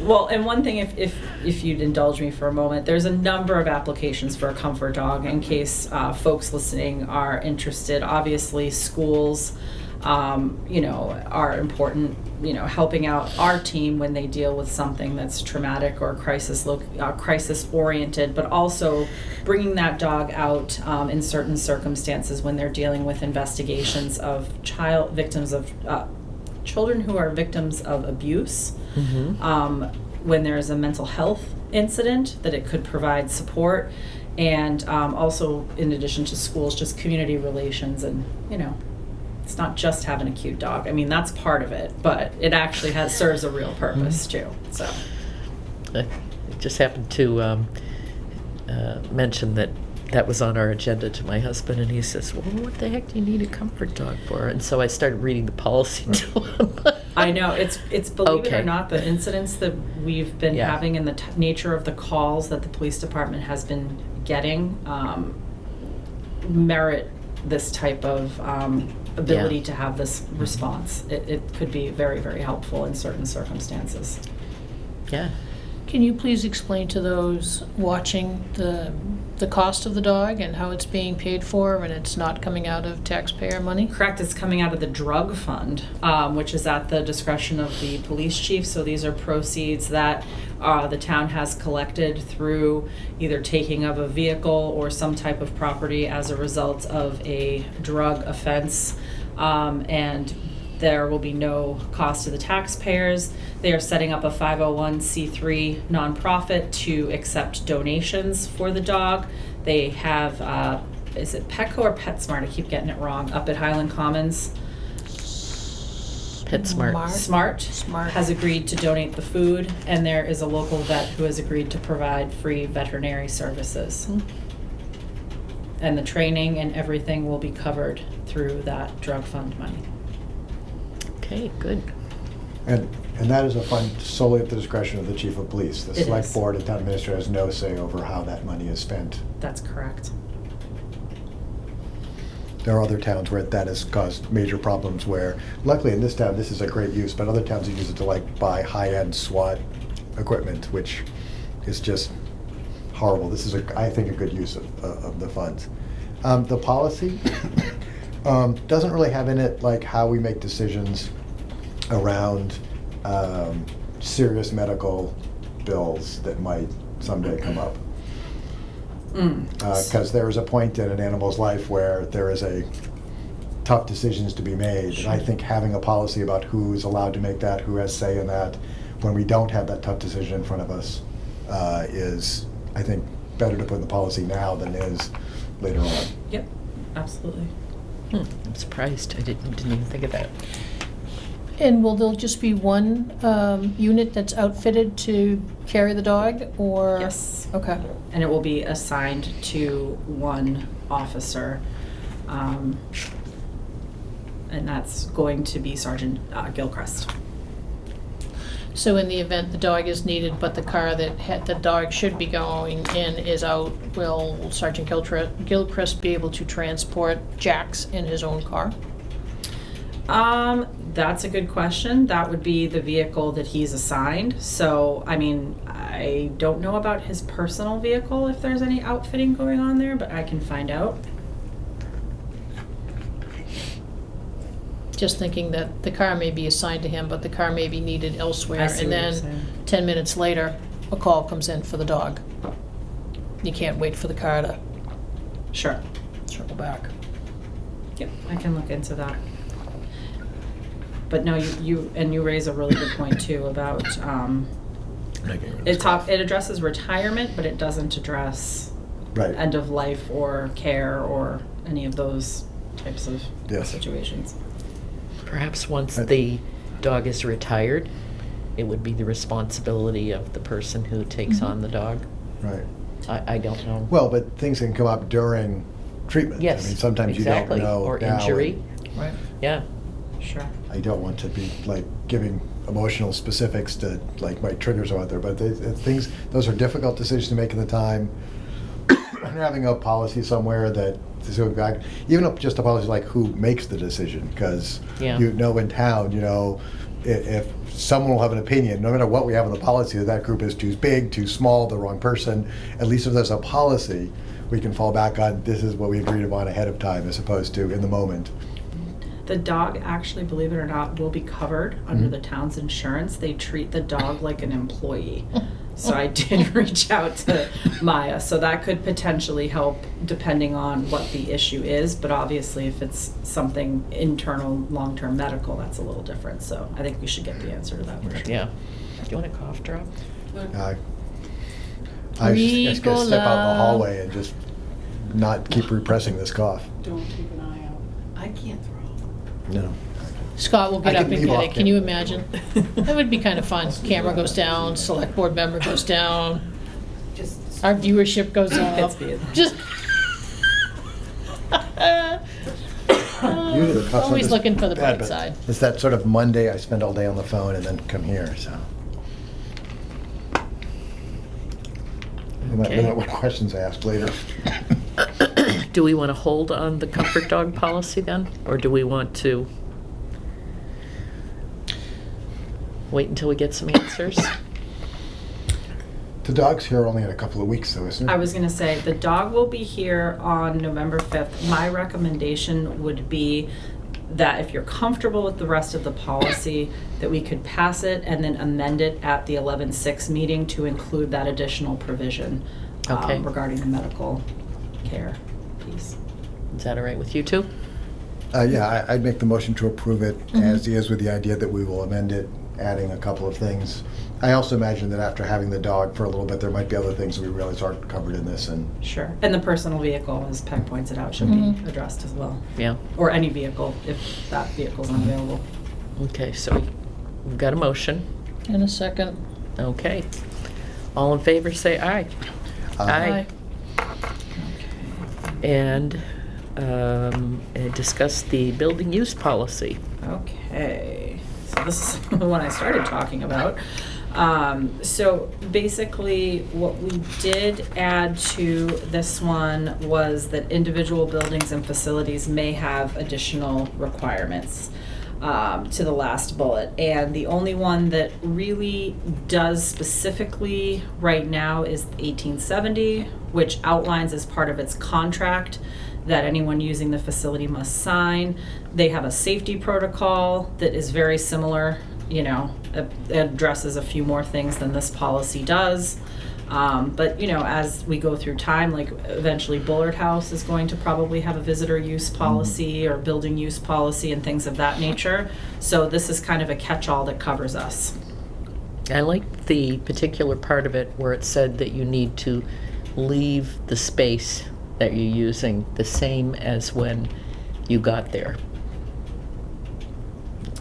Well, and one thing, if you'd indulge me for a moment, there's a number of applications for a comfort dog in case folks listening are interested. Obviously, schools, are important, helping out our team when they deal with something that's traumatic or crisis oriented, but also bringing that dog out in certain circumstances when they're dealing with investigations of victims of children who are victims of abuse, Mhm. when there's a mental health incident, that it could provide support. And also, in addition to schools, just community relations. And, you know, it's not just having a cute dog. I mean, that's part of it, but it actually serves a real purpose too, so. I just happened to mention that was on our agenda to my husband, and he says, well, what the heck do you need a comfort dog for? And so I started reading the policy to him. I know, it's believe it or Okay. not, the incidents that we've been Yeah. having and the nature of the calls that the police department has been getting merit this type of ability Yeah. to have this response. It could be very, very helpful in certain circumstances. Yeah. Can you please explain to those watching the cost of the dog and how it's being paid for and it's not coming out of taxpayer money? Correct, it's coming out of the drug fund, which is at the discretion of the police chief. So these are proceeds that the town has collected through either taking of a vehicle or some type of property as a result of a drug offense. And there will be no cost to the taxpayers. They are setting up a 501c3 nonprofit to accept donations for the dog. They have, is it Petco or PetSmart? I keep getting it wrong, up at Highland Commons. PetSmart. Smart has agreed to donate the food, and there is a local vet who has agreed to provide free veterinary services. And the training and everything will be covered through that drug fund money. Okay, good. And that is a fund solely at the discretion of the chief of police. The It select is. board and town administrator has no say over how that money is spent. That's correct. There are other towns where that has caused major problems where, luckily in this town, this is a great use, but other towns use it to like buy high-end SWAT equipment, which is just horrible. This is, I think, a good use of the funds. The policy doesn't really have in it like how we make decisions around serious medical bills that might someday come up. Because there is a point in an animal's life where there is a tough decisions to be made. And I think having a policy about who is allowed to make that, who has say in that, when we don't have that tough decision in front of us, is, I think, better to put in the policy now than it is later on. Yep, absolutely. I'm surprised. I didn't even think of that. And will there just be one unit that's outfitted to carry the dog, or? Yes. Okay. And it will be assigned to one officer. And that's going to be Sergeant Gilchrist. So in the event the dog is needed, but the car that the dog should be going in is out, will Sergeant Gilchrist be able to transport Jax in his own car? That's a good question. That would be the vehicle that he's assigned. So, I mean, I don't know about his personal vehicle, if there's any outfitting going on there, but I can find out. Just thinking that the car may be assigned to him, but the car may be needed elsewhere. I see And what you're then saying. 10 minutes later, a call comes in for the dog. You can't wait for the car to Sure. circle back. Yep, I can look into that. But no, you raise a really good point too about, it addresses retirement, but it doesn't address Right. end of life or care or any of those types of Yes. situations. Perhaps once I- the dog is retired, it would be the responsibility of the person who takes on the dog. Right. I don't know. Well, but things can come up during treatment. Yes, I mean, sometimes exactly. you don't know Or now, injury. Right. Yeah. Sure. I don't want to be like giving emotional specifics to like my triggers are out there, but things, those are difficult decisions to make in the time. And having a policy somewhere that, so back, even just a policy like who makes the decision, because Yeah. you know in town, you know, if someone will have an opinion, no matter what we have in the policy, that group is too big, too small, the wrong person. At least if there's a policy, we can fall back on this is what we agreed upon ahead of time, as opposed to in the moment. The dog, actually, believe it or not, will be covered under Mhm. the town's insurance. They treat the dog like an employee. So I did reach out to Maya, so that could potentially help depending on what the issue is, but obviously if it's something internal, long-term medical, that's a little different, so I think we should get the answer to that for sure. Yeah. Do you want a cough drop? I just gotta step out in the Ricola. hallway and just not keep repressing this cough. Don't keep an eye out. I can't throw. No. Scott will get I up can and leave get off it. Can you camera. imagine? That would be kind of fun. Camera goes down, select board member goes down, Just. our viewership goes up. It's being- Just. Usually the cough's Always not looking for the bad, bright but side. It's that sort of Monday, I spend all day on the phone and then come here, so. And Okay. then what questions I ask later. Do we want to hold on the comfort dog policy then? Or do we want to wait until we get some answers? The dog's here only in a couple of weeks though, isn't it? I was gonna say, the dog will be here on November 5th. My recommendation would be that if you're comfortable with the rest of the policy, that we could pass it and then amend it at the 11/6 meeting to include that additional provision Okay. regarding the medical care piece. Is that all right with you two? Yeah, I'd make the motion to approve it Mm-hmm. as is with the idea that we will amend it, adding a couple of things. I also imagine that after having the dog for a little bit, there might be other things that we realize aren't covered in this and Sure. And the personal vehicle, as Peg pointed out, should Mhm. be addressed as well. Yeah. Or any vehicle, if that vehicle's unavailable. Okay, so we've got a motion. In a second. Okay. All in favor, say aye. Aye. And discuss the building use policy. Okay, so this is the one I started talking about. So basically, what we did add to this one was that individual buildings and facilities may have additional requirements to the last bullet. And the only one that really does specifically right now is 1870, which outlines as part of its contract that anyone using the facility must sign. They have a safety protocol that is very similar, you know, it addresses a few more things than this policy does. But, you know, as we go through time, like eventually Bullard House is going to probably have a visitor use policy or building use policy and things of that nature. So this is kind of a catch-all that covers us. I like the particular part of it where it said that you need to leave the space that you're using the same as when you got there.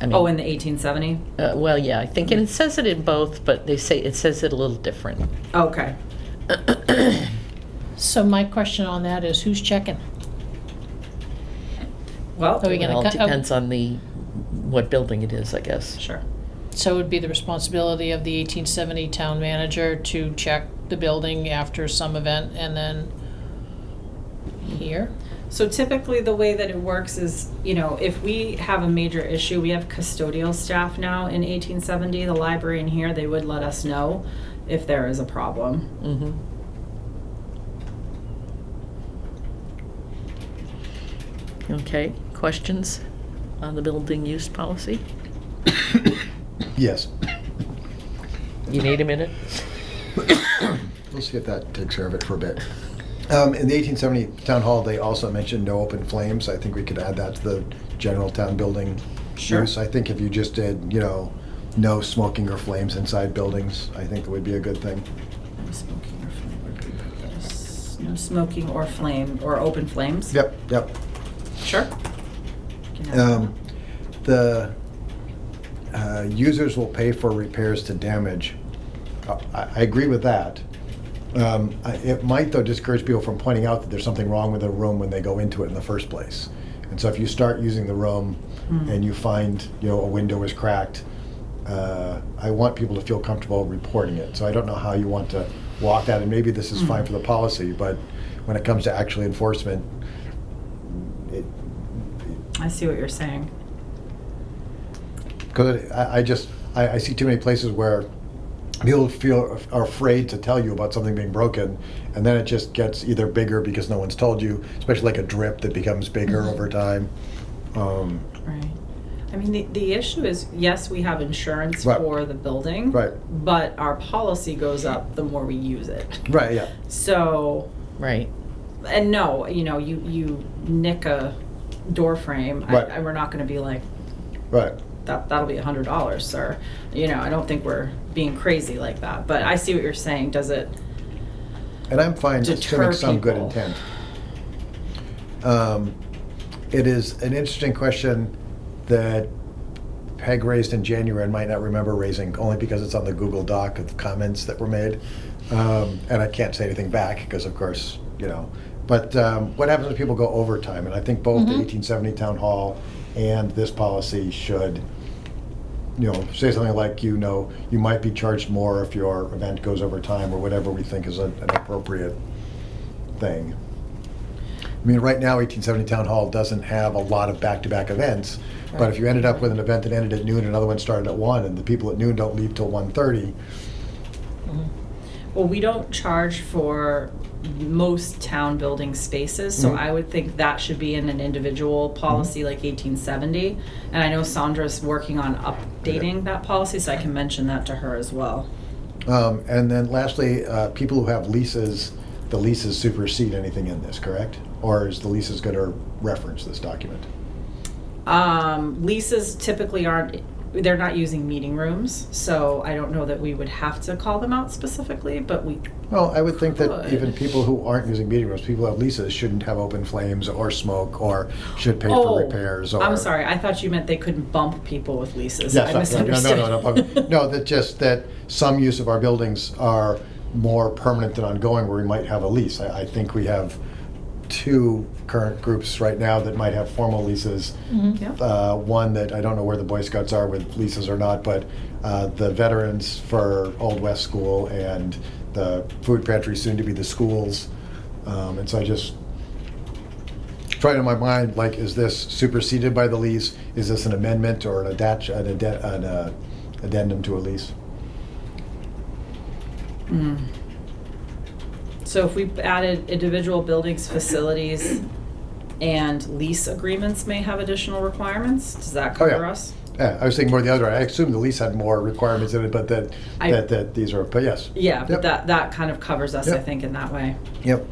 I mean, Oh, in the 1870? well, yeah, I think, and it says it in both, but they say, it says it a little different. Okay. So my question on that is, who's checking? Well, Are we gonna Well, it cut- depends on what building it is, I guess. sure. So it would be the responsibility of the 1870 town manager to check the building after some event and then here? So typically, the way that it works is, you know, if we have a major issue, we have custodial staff now in 1870, the library in here, they would let us know if there is a problem. Mm-hmm. Okay, questions on the building use policy? yes. You need a minute? We'll see if that takes care of it for a bit. In the 1870 town hall, they also mentioned no open flames. I think we could add that to the general town building Sure. use. I think if you just did, you know, no smoking or flames inside buildings, I think that would be a good thing. No smoking or flame, where do we put this? No smoking or flame, or open flames? Yep, yep. Sure. Can have The users will pay for repairs to damage. I agree with that. It might, though, discourage people from pointing out that there's something wrong with a room when they go into it in the first place. And so if you start using the room and you find, you know, a window is cracked, I want people to feel comfortable reporting it. So I don't know how you want to walk that, and maybe this is fine for the policy, but when it comes to actual enforcement, I see what you're saying. because I see too many places where people are afraid to tell you about something being broken, and then it just gets either bigger because no one's told you, especially like a drip that becomes bigger over time. Right. I mean, the issue is, yes, we have insurance Right. for the building. Right. But our policy goes up the more we use it. Right, yeah. So, Right. and no, you nick a door frame, Right. we're not gonna be like, Right. that'll be $100, sir. I don't think we're being crazy like that, but I see what you're saying. Does it? And I'm fine Deter assuming some good people. intent. It is an interesting question that Peg raised in January and might not remember raising, only because it's on the Google Doc of comments that were made. And I can't say anything back, because of course, But what happens when people go overtime? And I think both the 1870 Town Hall and this policy should, say something like, you might be charged more if your event goes over time, or whatever we think is an appropriate thing. I mean, right now, 1870 Town Hall doesn't have a lot of back-to-back events, but if you ended up with an event that ended at noon and another one started at 1, and the people at noon don't leave till 1:30, Well, we don't charge for most town building spaces, so Mhm. I would think that should be in an individual policy like 1870. And I know Sandra's working on updating that policy, so I can mention that to her as well. And then lastly, people who have leases, the leases supersede anything in this, correct? Or is the leases going to reference this document? Leases typically they're not using meeting rooms, so I don't know that we would have to call them out specifically, but we, Well, I would think that Could. even people who aren't using meeting rooms, people who have leases, shouldn't have open flames or smoke, or should pay Oh, for repairs, or... I'm sorry, I thought you meant they couldn't bump people with leases. Yes, I no, misunderstood. no, that some use of our buildings are more permanent than ongoing, where we might have a lease. I think we have 2 current groups right now that might have formal leases. Yeah. One that I don't know where the Boy Scouts are with leases or not, but the veterans for Old West School and the food pantry, soon to be the schools. And so I just trying in my mind, like, is this superseded by the lease? Is this an amendment or an addendum to a lease? So if we added individual buildings, facilities, and lease agreements may have additional requirements, does that Oh, yeah. cover us? Yeah, I was thinking more the other way. I assumed the lease had more requirements in it, but that I- these are, but yes. Yeah, but Yep. that kind of covers us, I Yep. think, in that way. Yep.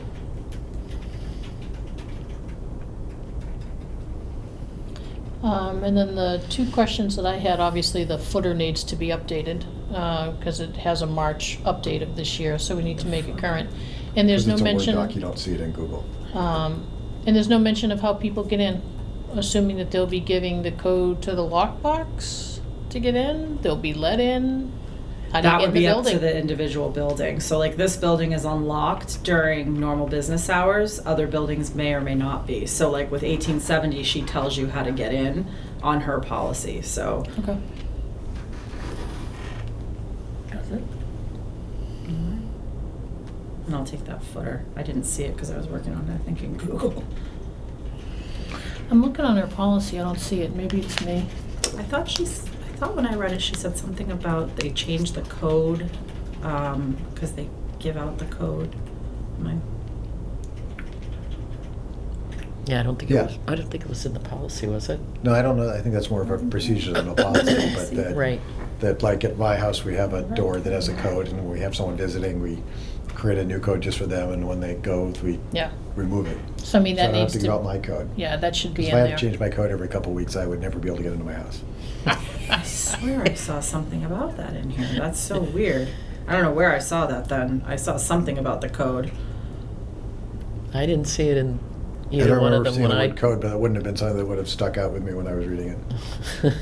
And then the 2 questions that I had, obviously the footer needs to be updated, because it has a March update of this year, so we need to make it current. And there's no 'Cause it's a Word mention, doc, you don't see it in Google. and there's no mention of how people get in, assuming that they'll be giving the code to the lockbox to get in, they'll be let in. How do you That get would in the be up to building? the individual building. So like this building is unlocked during normal business hours, other buildings may or may not be. So like with 1870, she tells you how to get in on her policy, so. Okay. And I'll take that footer. I didn't see it because I was working on it, I think in Google. I'm looking on her policy, I don't see it, maybe it's me. I thought when I read it, she said something about they changed the code, because they give out the code. Am I- Yeah, I don't think Yeah. it was in the policy, was it? No, I don't know. I think that's more of a procedure than a policy, but that, Right. that like at my house, we have a door that has a code, and when we have someone visiting, we create a new code just for them, and when they go, we Yeah, remove it. so I mean, So I that don't have needs to give out to, my code. yeah, that should be If in I there. had to change my code every couple of weeks, I would never be able to get into my house. I swear I saw something about that in here. That's so weird. I don't know where I saw that then. I saw something about the code. I didn't see it in I either don't one of remember them seeing when the I... word code, but it wouldn't have been something that would have stuck out with me when I was reading it.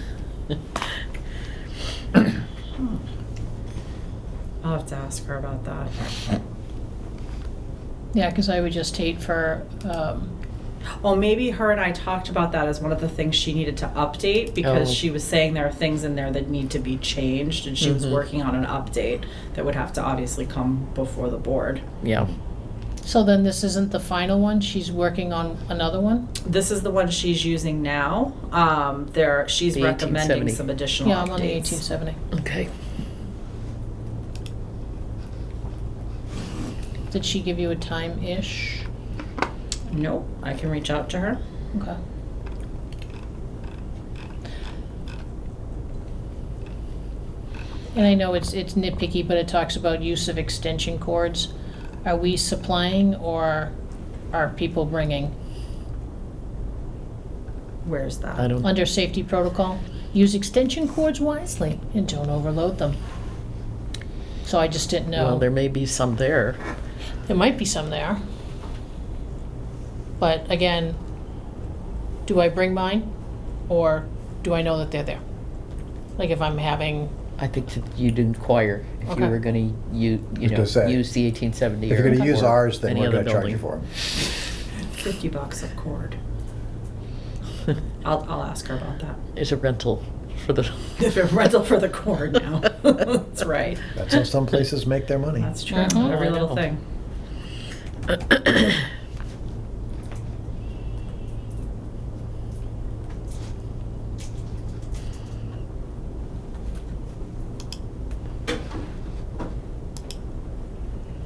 I'll have to ask her about that. Yeah, because I would just hate for, Well, maybe her and I talked about that as one of the things she needed to update because Oh. she was saying there are things in there that need to be changed and she was Mhm. working on an update that would have to obviously come before the board. Yeah. so then this isn't the final one, she's working on another one? This is the one she's using now. She's The recommending 1870. some additional Yeah, I'm on the updates. 1870. Okay. Did she give you a time-ish? Nope, I can reach out to her. Okay. And I know it's nitpicky, but it talks about use of extension cords. Are we supplying or are people bringing? Where's that? I don't, Under safety protocol, use extension cords wisely and don't overload them. So I just didn't know. well, there may be some there. There might be some there. But again, do I bring mine or do I know that they're there? Like if I'm having, I think that you'd inquire if you Okay. were gonna use say, the 1870 If you're gonna use or ours, then any we're other gonna charge you building. for them. $50 a cord. I'll ask her about that. Is a rental for the, If a rental for the cord now. That's right. That's how some places make their money. That's true. Mhm. Every I little know. thing.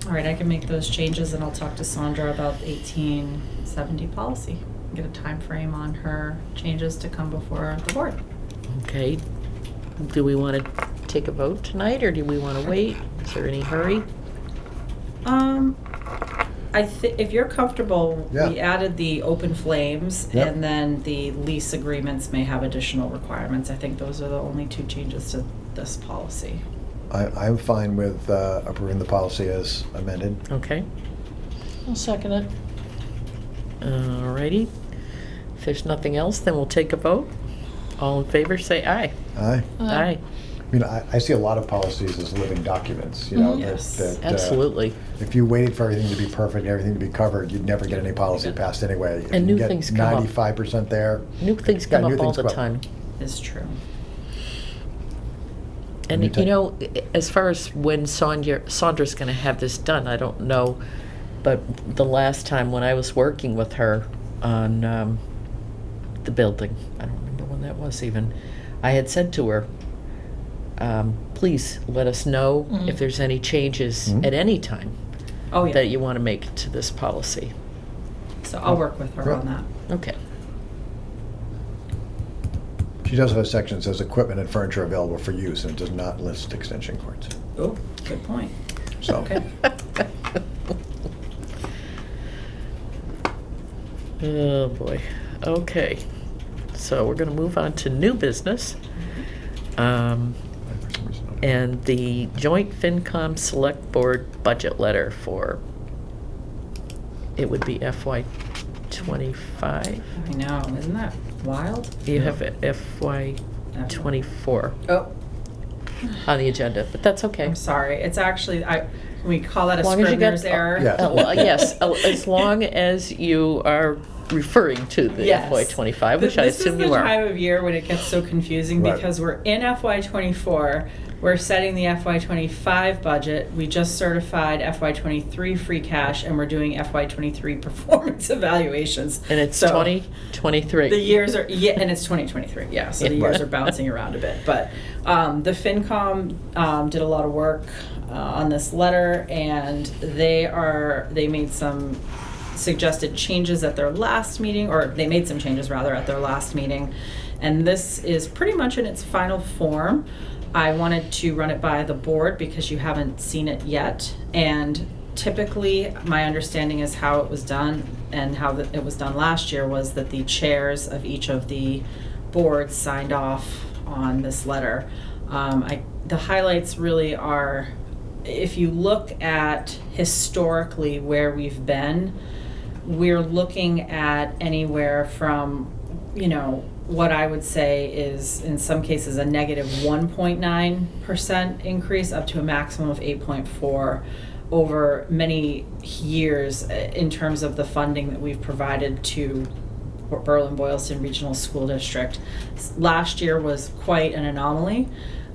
All right, I can make those changes and I'll talk to Sandra about 1870 policy. Get a time frame on her changes to come before the board. okay. Do we want to take a vote tonight, or do we want to wait? Is there any hurry? If you're comfortable, Yeah. we added the open flames Yep. and then the lease agreements may have additional requirements. I think those are the only two changes to this policy. I'm fine with approving the policy as amended. Okay, I'll second it. alrighty. If there's nothing else, then we'll take a vote. All in favor, say aye. Aye. Aye, I mean, I see a lot of policies as living documents, you know, Mhm. Yes. that absolutely. if you waited for everything to be perfect, everything to be covered, you'd never get any policy passed anyway. If And you new get things come up. 95% there. New things Yeah, come new up all things the come up. time. Is true. And New you know, as far as when Sandra's gonna have this done, I don't know, but the last time when I was working with her on the building, I don't remember when that was even, I had said to her, please let us know Mhm. if there's any changes Mhm. at any time Oh, yeah. that you want to make to this policy. So I'll work with her Right. on that. Okay. She does have a section that says equipment and furniture available for use, and it does not list extension cords. Oh, good point. So, Okay. Oh, boy. Okay. So we're going to move on to new business. And the joint FinCom Select Board budget letter for, it would be FY '25. I know, isn't that wild? You have FY '24 Oh, on the agenda, but that's okay. I'm sorry. It's actually, can we call that a As long as you got- Scrivener's error? Yeah. Well, yes, as long as you are referring to the Yes. FY '25, which I assume you This is the are. time of year when it gets so confusing Right. because we're in FY '24, we're setting the FY '25 budget, we just certified FY '23 free cash, and we're doing FY '23 performance evaluations. And it's So 2023. The years are, yeah, and it's 2023, yeah, so the Yeah. years are bouncing around a bit. But the FinCom did a lot of work on this letter, and they made some suggested changes at their last meeting, or they made some changes rather at their last meeting. And this is pretty much in its final form. I wanted to run it by the board because you haven't seen it yet. And typically, my understanding is how it was done and how it was done last year was that the chairs of each of the boards signed off on this letter. The highlights really are, if you look at historically where we've been, we're looking at anywhere from, what I would say is in some cases a negative 1.9% increase up to a maximum of 8.4 over many years in terms of the funding that we've provided to Berlin-Boylston Regional School District. Last year was quite an anomaly.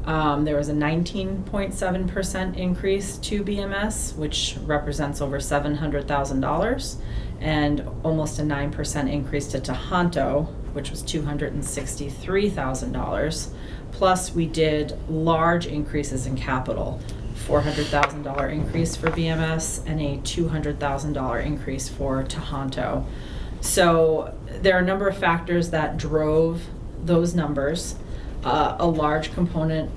There was a 19.7% increase to BMS, which represents over $700,000, and almost a 9% increase to Tohoto, which was $263,000. Plus, we did large increases in capital, $400,000 increase for BMS and a $200,000 increase for Tohoto. So there are a number of factors that drove those numbers. A large component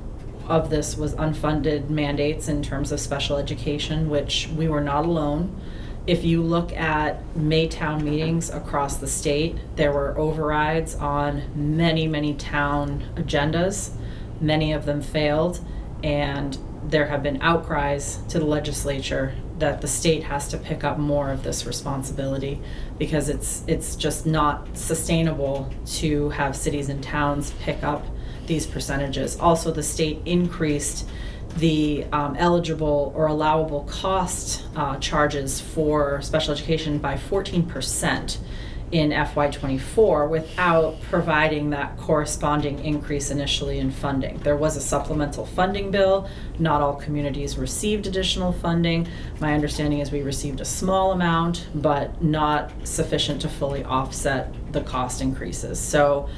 of this was unfunded mandates in terms of special education, which we were not alone. If you look at Maytown meetings across the state, there were overrides on many, many town agendas. Many of them failed, and there have been outcries to the legislature that the state has to pick up more of this responsibility, because it's just not sustainable to have cities and towns pick up these percentages. Also, the state increased the eligible or allowable cost charges for special education by 14% in FY24 without providing that corresponding increase initially in funding. There was a supplemental funding bill. Not all communities received additional funding. My understanding is we received a small amount, but not sufficient to fully offset the cost increases. So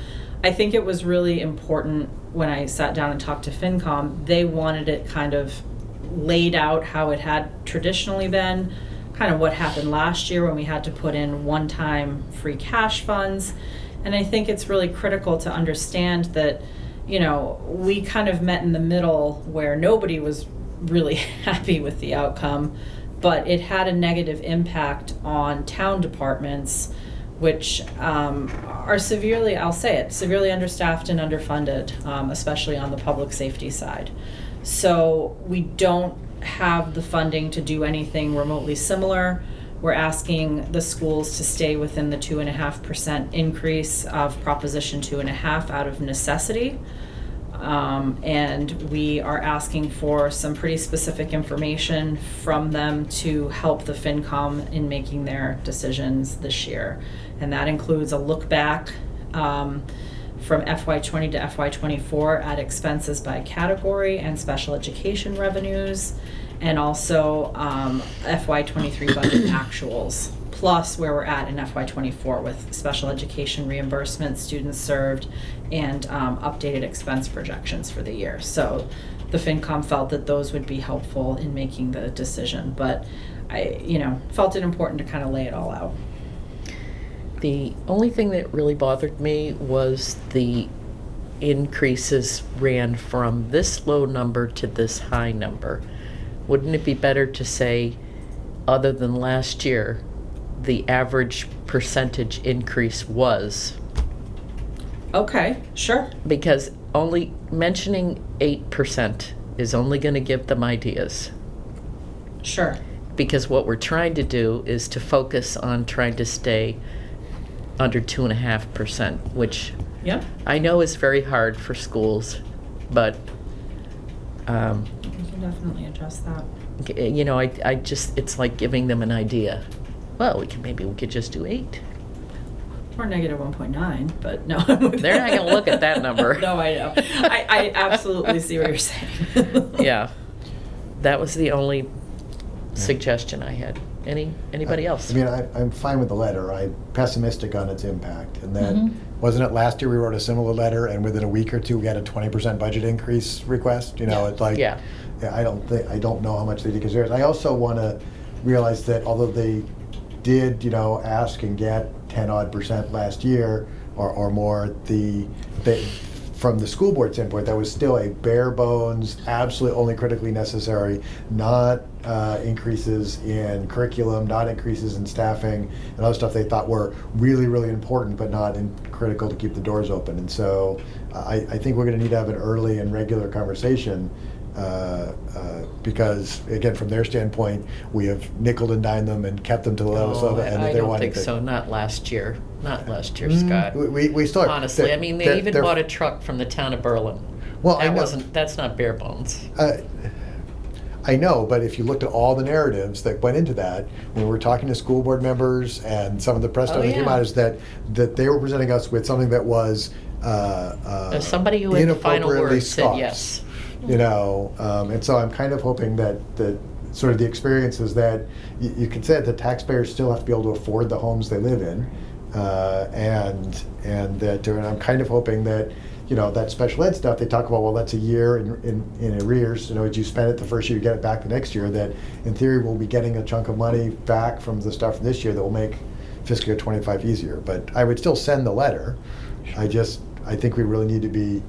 I think it was really important when I sat down and talked to FinCom. They wanted it kind of laid out how it had traditionally been, kind of what happened last year when we had to put in one-time free cash funds. And I think it's really critical to understand that, you know, we kind of met in the middle where nobody was really happy with the outcome, but it had a negative impact on town departments, which are severely, I'll say it, severely understaffed and underfunded, especially on the public safety side. So we don't have the funding to do anything remotely similar. We're asking the schools to stay within the 2.5% increase of Proposition 2.5 out of necessity. And we are asking for some pretty specific information from them to help the FinCom in making their decisions this year. And that includes a look back from FY20 to FY24 at expenses by category and special education revenues, and also FY23 budget actuals, plus where we're at in FY24 with special education reimbursement, students served, and updated expense projections for the year. So the FinCom felt that those would be helpful in making the decision, but I, felt it important to kind of lay it all out. The only thing that really bothered me was the increases ran from this low number to this high number. Wouldn't it be better to say, other than last year, the average percentage increase was? Okay, sure. Because only mentioning 8% is only going to give them ideas. Sure. Because what we're trying to do is to focus on trying to stay under 2.5%, which Yep. I know is very hard for schools, but We can definitely adjust that. I just, it's like giving them an idea. Well, maybe we could just do 8. Or negative 1.9, but no. They're not gonna look at that number. No, I know. I absolutely see what you're saying. Yeah, that was the only suggestion I had. Anybody else? I mean, I'm fine with the letter. I'm pessimistic on its impact. And then, wasn't it last year we wrote a similar letter, and within a week or two we had a 20% budget increase request? It's like, Yeah. I don't know how much they did consider. I also want to realize that although they did, ask and get 10-odd% last year or more, from the school board standpoint, that was still a bare bones, absolutely only critically necessary, not increases in curriculum, not increases in staffing, and other stuff they thought were really, really important, but not critical to keep the doors open. And so I think we're going to need to have an early and regular conversation because, again, from their standpoint, we have nickeled and dined them and kept them to the levels of it. And I they don't wanted think to, so. Not last year, Scott. We still Honestly, I mean, they even they're- bought a truck from the town of Berlin. Well, I know. That's not bare bones. I know, but if you looked at all the narratives that went into that, when we were talking to school board members and some of the press Oh, that came yeah. out, is that they were presenting us with something that was As somebody who had the final inappropriately word said scarce, yes. and so I'm kind of hoping that sort of the experience is that you could say that taxpayers still have to be able to afford the homes they live in, and I'm kind of hoping that that special ed stuff they talk about, well, that's a year in arrears. As you spend it the first year, you get it back the next year. That in theory we'll be getting a chunk of money back from the stuff from this year that will make fiscal year 25 easier. But I would still send the letter. I think we really need to be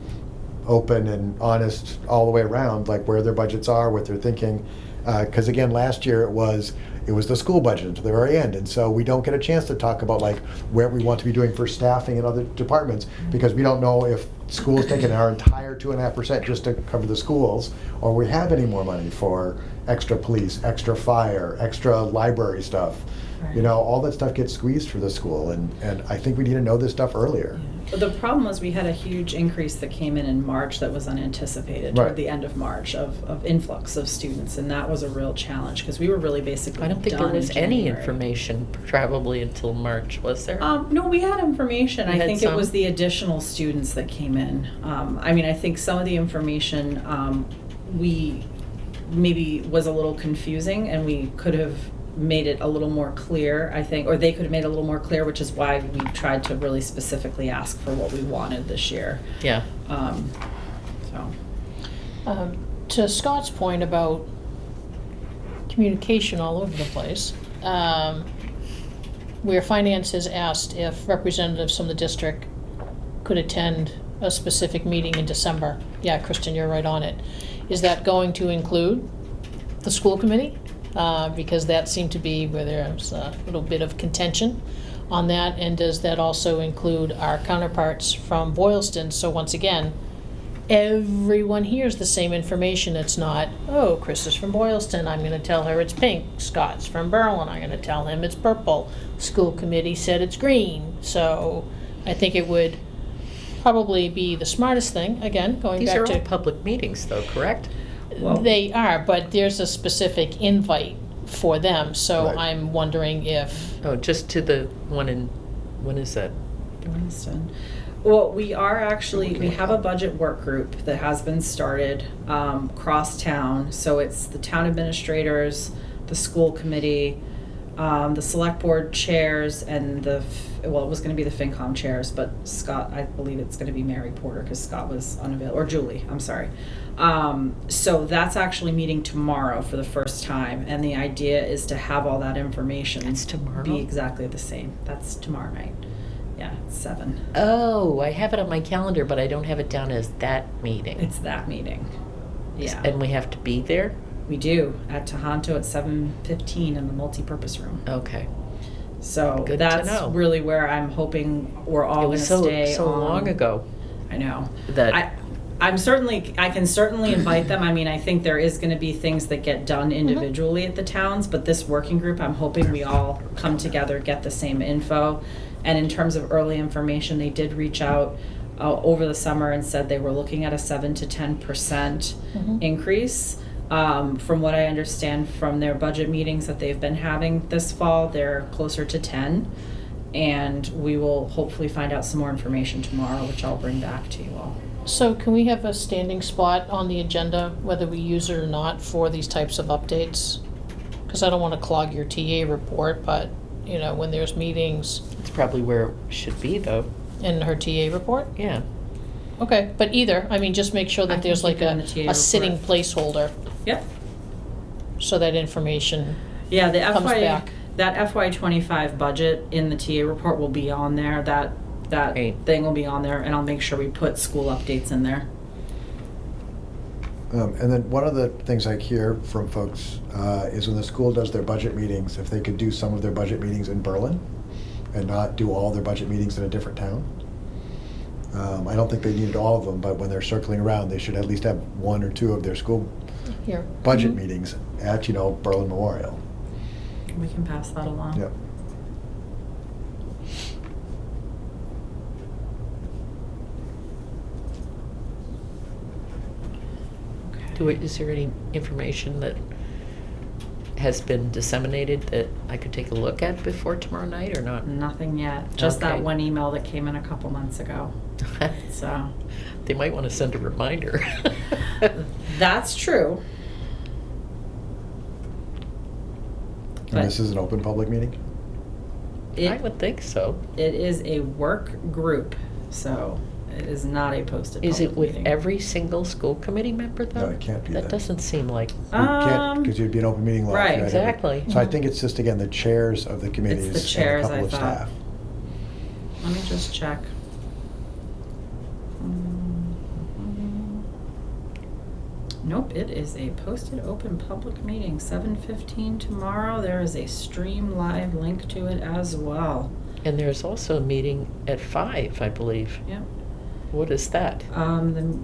open and honest all the way around, like where their budgets are, what they're thinking. Because again, last year it was the school budget until the very end, and so we don't get a chance to talk about like where we want to be doing for staffing in other departments, because we don't know if school's taking our entire 2.5% just to cover the schools, or we have any more money for extra police, extra fire, extra library stuff. You know, all that stuff gets squeezed for the school, and I think we need to know this stuff earlier. But the problem was we had a huge increase that came in March that was unanticipated Right. toward the end of March of influx of students, and that was a real challenge because we were really basically I don't think there done in was any January. information probably until March, was there? No, we had information. You I had think it some? was the additional students that came in. I mean, I think some of the information we maybe was a little confusing, and we could have made it a little more clear, I think, or they could have made it a little more clear, which is why we tried to really specifically ask for what we wanted this year. Yeah. So. To Scott's point about communication all over the place, where finance has asked if representatives from the district could attend a specific meeting in December. Yeah, Kristen, you're right on it. Is that going to include the school committee? Because that seemed to be where there's a little bit of contention on that. And does that also include our counterparts from Boylston? So once again, everyone hears the same information. It's not, oh, Chris is from Boylston, I'm gonna tell her it's pink. Scott's from Berlin, I'm gonna tell him it's purple. School committee said it's green. So I think it would probably be the smartest thing, again, going These back are to. all public meetings though, correct? Well- They are, but there's a specific invite for them, so Right. I'm wondering if, Oh, just to the one in, when is that? Winston. Well, we are actually, we have a budget work group that has been started cross town. So it's the town administrators, the school committee, the select board chairs, and well, it was going to be the FinCom chairs, but Scott, I believe it's going to be Mary Porter because Scott was unavailable, or Julie, I'm sorry. So that's actually meeting tomorrow for the first time, and the idea is to have all that information That's tomorrow? be exactly the same. That's tomorrow night. Yeah, it's 7. Oh, I have it on my calendar, but I don't have it down as that meeting. It's that meeting. Yeah. And we have to be there? We do, at Tohoto at 7:15 in the multipurpose room. Okay. So Good to that's know. really where I'm hoping we're all It gonna was stay so on. long ago I know. that. I can certainly invite them. I mean, I think there is gonna be things that get done individually at the towns, but this working group, I'm hoping we all come together, get the same info. And in terms of early information, they did reach out over the summer and said they were looking at a 7 to 10% increase. From what I understand from their budget meetings that they've been having this fall, they're closer to 10. And we will hopefully find out some more information tomorrow, which I'll bring back to you all. so can we have a standing spot on the agenda, whether we use it or not, for these types of updates? Because I don't want to clog your TA report, but, you know, when there's meetings It's probably where it should be though. in her TA report? Yeah. Okay, but either, I mean, just make sure I that can there's keep like it in the TA a sitting report. placeholder, Yep. so that information Yeah, the comes FY, back. that FY25 budget in the TA report will be on there. That Great. thing will be on there, and I'll make sure we put school updates in there. And then one of the things I hear from folks is when the school does their budget meetings, if they could do some of their budget meetings in Berlin and not do all their budget meetings in a different town. I don't think they needed all of them, but when they're circling around, they should at least have 1 or 2 of their school here. budget meetings at, Berlin Memorial. We can pass that along. Yep. Is there any information that has been disseminated that I could take a look at before tomorrow night or not? Nothing yet. Just that Okay. one email that came in a couple months ago. So They might want to send a reminder. that's true. And this is an open public meeting? I It, would think so. it is a work group, so it is not a posted Is it public with meeting. every single school committee member though? No, it can't be That that. doesn't seem like, You can't, because you'd be an open meeting law. if Right, you had every- exactly. So I think it's just, again, the chairs of the committees and chairs, a couple I of thought. staff. Let me just check. Nope, it is a posted open public meeting, 7:15 tomorrow. There is a stream live link to it as well. And there's also a meeting at 5, I believe. Yep. What is that?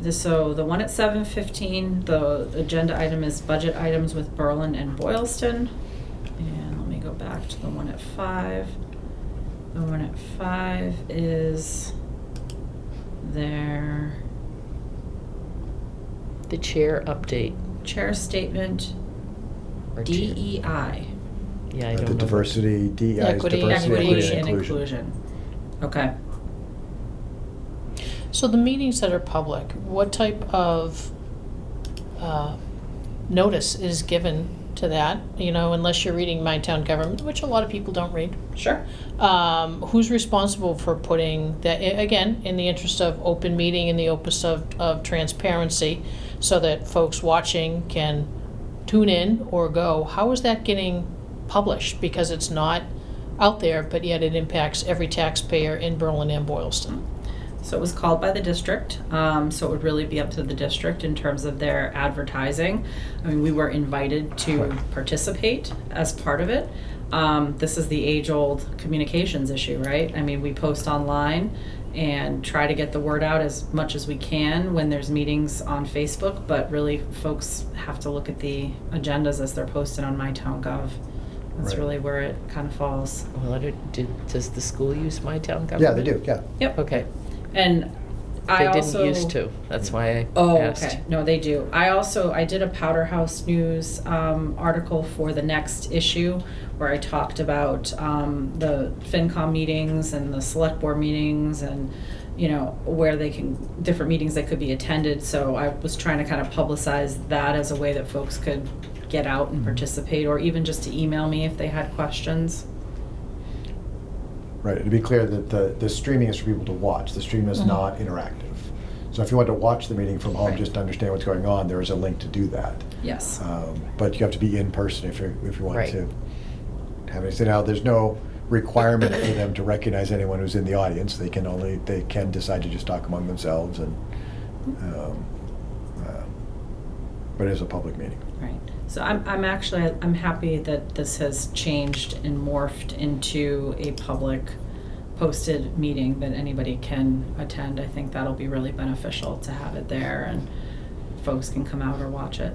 So the one at 7:15, the agenda item is budget items with Berlin and Boylston. And let me go back to the one at 5. The one at 5 is their The chair update. chair statement, or chair- DEI. Yeah, I don't know. The what- diversity, DEI is Equity, diversity, Equity equity, and and inclusion. inclusion. Okay. So the meetings that are public, what type of notice is given to that? You know, unless you're reading My Town Government, which a lot of people don't read. Sure. Who's responsible for putting that, again, in the interest of open meeting, in the interest of transparency, so that folks watching can tune in or go? How is that getting published? Because it's not out there, but yet it impacts every taxpayer in Berlin and Boylston. So it was called by the district, so it would really be up to the district in terms of their advertising. I mean, we were invited to participate as part of it. This is the age-old communications issue, right? I mean, we post online and try to get the word out as much as we can when there's meetings on Facebook, but really folks have to look at the agendas as they're posted on MyTownGov. That's Right. really where it kind of falls. Well, does the school use My Town Government? Yeah, they do, yeah. Yep. Okay. And I They also didn't used to. That's why I Oh, asked. okay. No, they do. I did a Powderhouse News article for the next issue where I talked about the FinCom meetings and the select board meetings and, you know, where different meetings that could be attended. So I was trying to kind of publicize that as a way that folks could get out and participate, or even just to email me if they had questions. Right, to be clear that the streaming is for people to watch. The stream is not interactive. So if you want to watch the meeting from home, Right. just to understand what's going on, there is a link to do that. Yes. But you have to be in person if you want Right. to have it. So now, there's no requirement for them to recognize anyone who's in the audience. They can decide to just talk among themselves, and but it is a public meeting. Right. So I'm happy that this has changed and morphed into a public posted meeting that anybody can attend. I think that'll be really beneficial to have it there and folks can come out or watch it.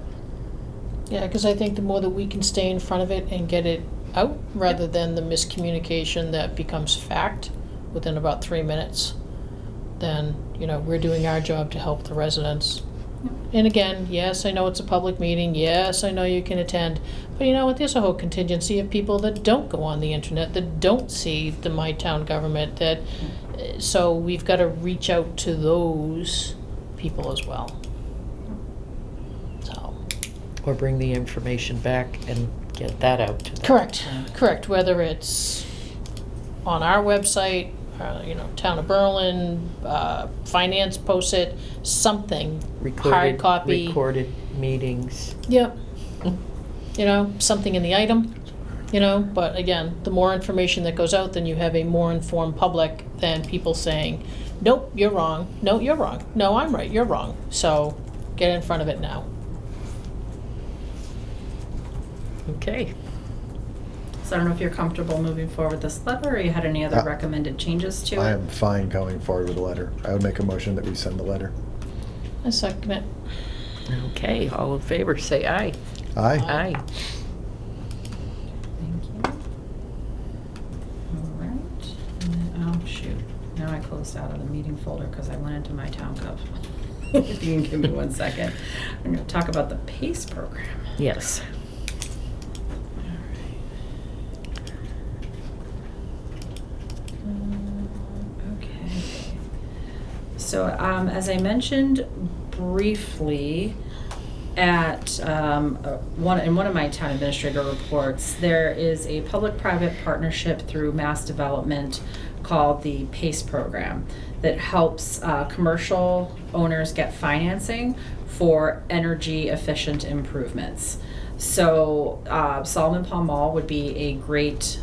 Yeah, because I think the more that we can stay in front of it and get it out, rather than the miscommunication that becomes fact within about 3 minutes, then, you know, we're doing our job to help the residents. And again, yes, I know it's a public meeting, yes, I know you can attend, but you know what, there's a whole contingency of people that don't go on the internet, that don't see the My Town Government, that, so we've got to reach out to those people as well. So. Or bring the information back and get that out to them. Correct, whether it's on our website, you know, Town of Berlin, finance posts it, something, hard copy. Recorded meetings. Yep. You know, something in the item, you know, but again, the more information that goes out, then you have a more informed public than people saying, nope, you're wrong, no, you're wrong, no, I'm right, you're wrong. So get in front of it now. Okay. So I don't know if you're comfortable moving forward with this letter, or you had any other recommended changes to it? I am fine going forward with the letter. I would make a motion that we send the letter. I second it. Okay, all in favor, say aye. Aye? Aye. Thank you. All right. And then, oh, shoot. Now I closed out of the meeting folder because I went into my town gov. If you can give me 1 second. I'm going to talk about the PACE program. Yes. Okay. So, as I mentioned briefly at in one of my town administrator reports, there is a public-private partnership through Mass Development called the PACE program that helps commercial owners get financing for energy-efficient improvements. So Solomon Pond Mall would be a great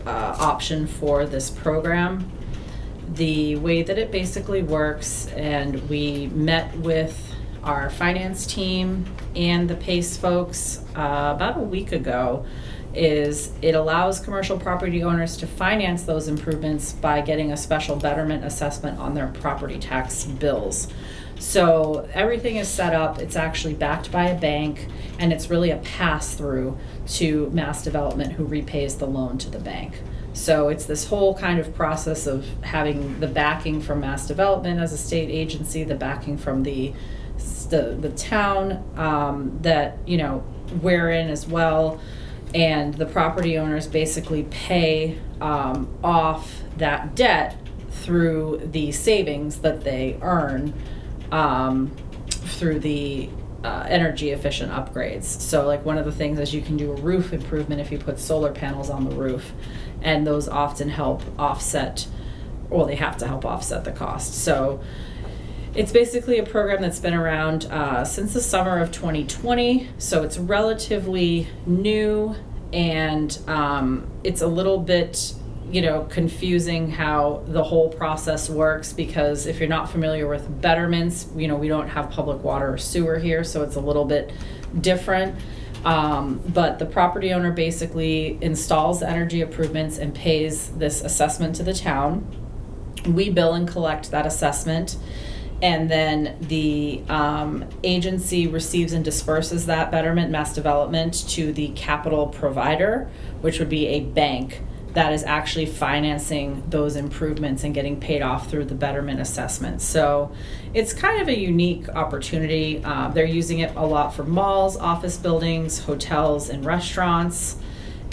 option for this program. The way that it basically works, and we met with our finance team and the PACE folks about a week ago is it allows commercial property owners to finance those improvements by getting a special betterment assessment on their property tax bills. So everything is set up, it's actually backed by a bank, and it's really a pass-through to Mass Development, who repays the loan to the bank. So it's this whole kind of process of having the backing from Mass Development as a state agency, the backing from the town that, you know, we're in as well, and the property owners basically pay off that debt through the savings that they earn through the energy efficient upgrades. So like one of the things is you can do a roof improvement if you put solar panels on the roof, and those often help offset, well, they have to help offset the cost. So it's basically a program that's been around since the summer of 2020, so it's relatively new, and it's a little bit, you know, confusing how the whole process works, because if you're not familiar with betterments, you know, we don't have public water or sewer here, so it's a little bit different. But the property owner basically installs the energy improvements and pays this assessment to the town. We bill and collect that assessment, and then the agency receives and disperses that betterment, Mass Development, to the capital provider, which would be a bank that is actually financing those improvements and getting paid off through the betterment assessment. So it's kind of a unique opportunity. They're using it a lot for malls, office buildings, hotels, and restaurants.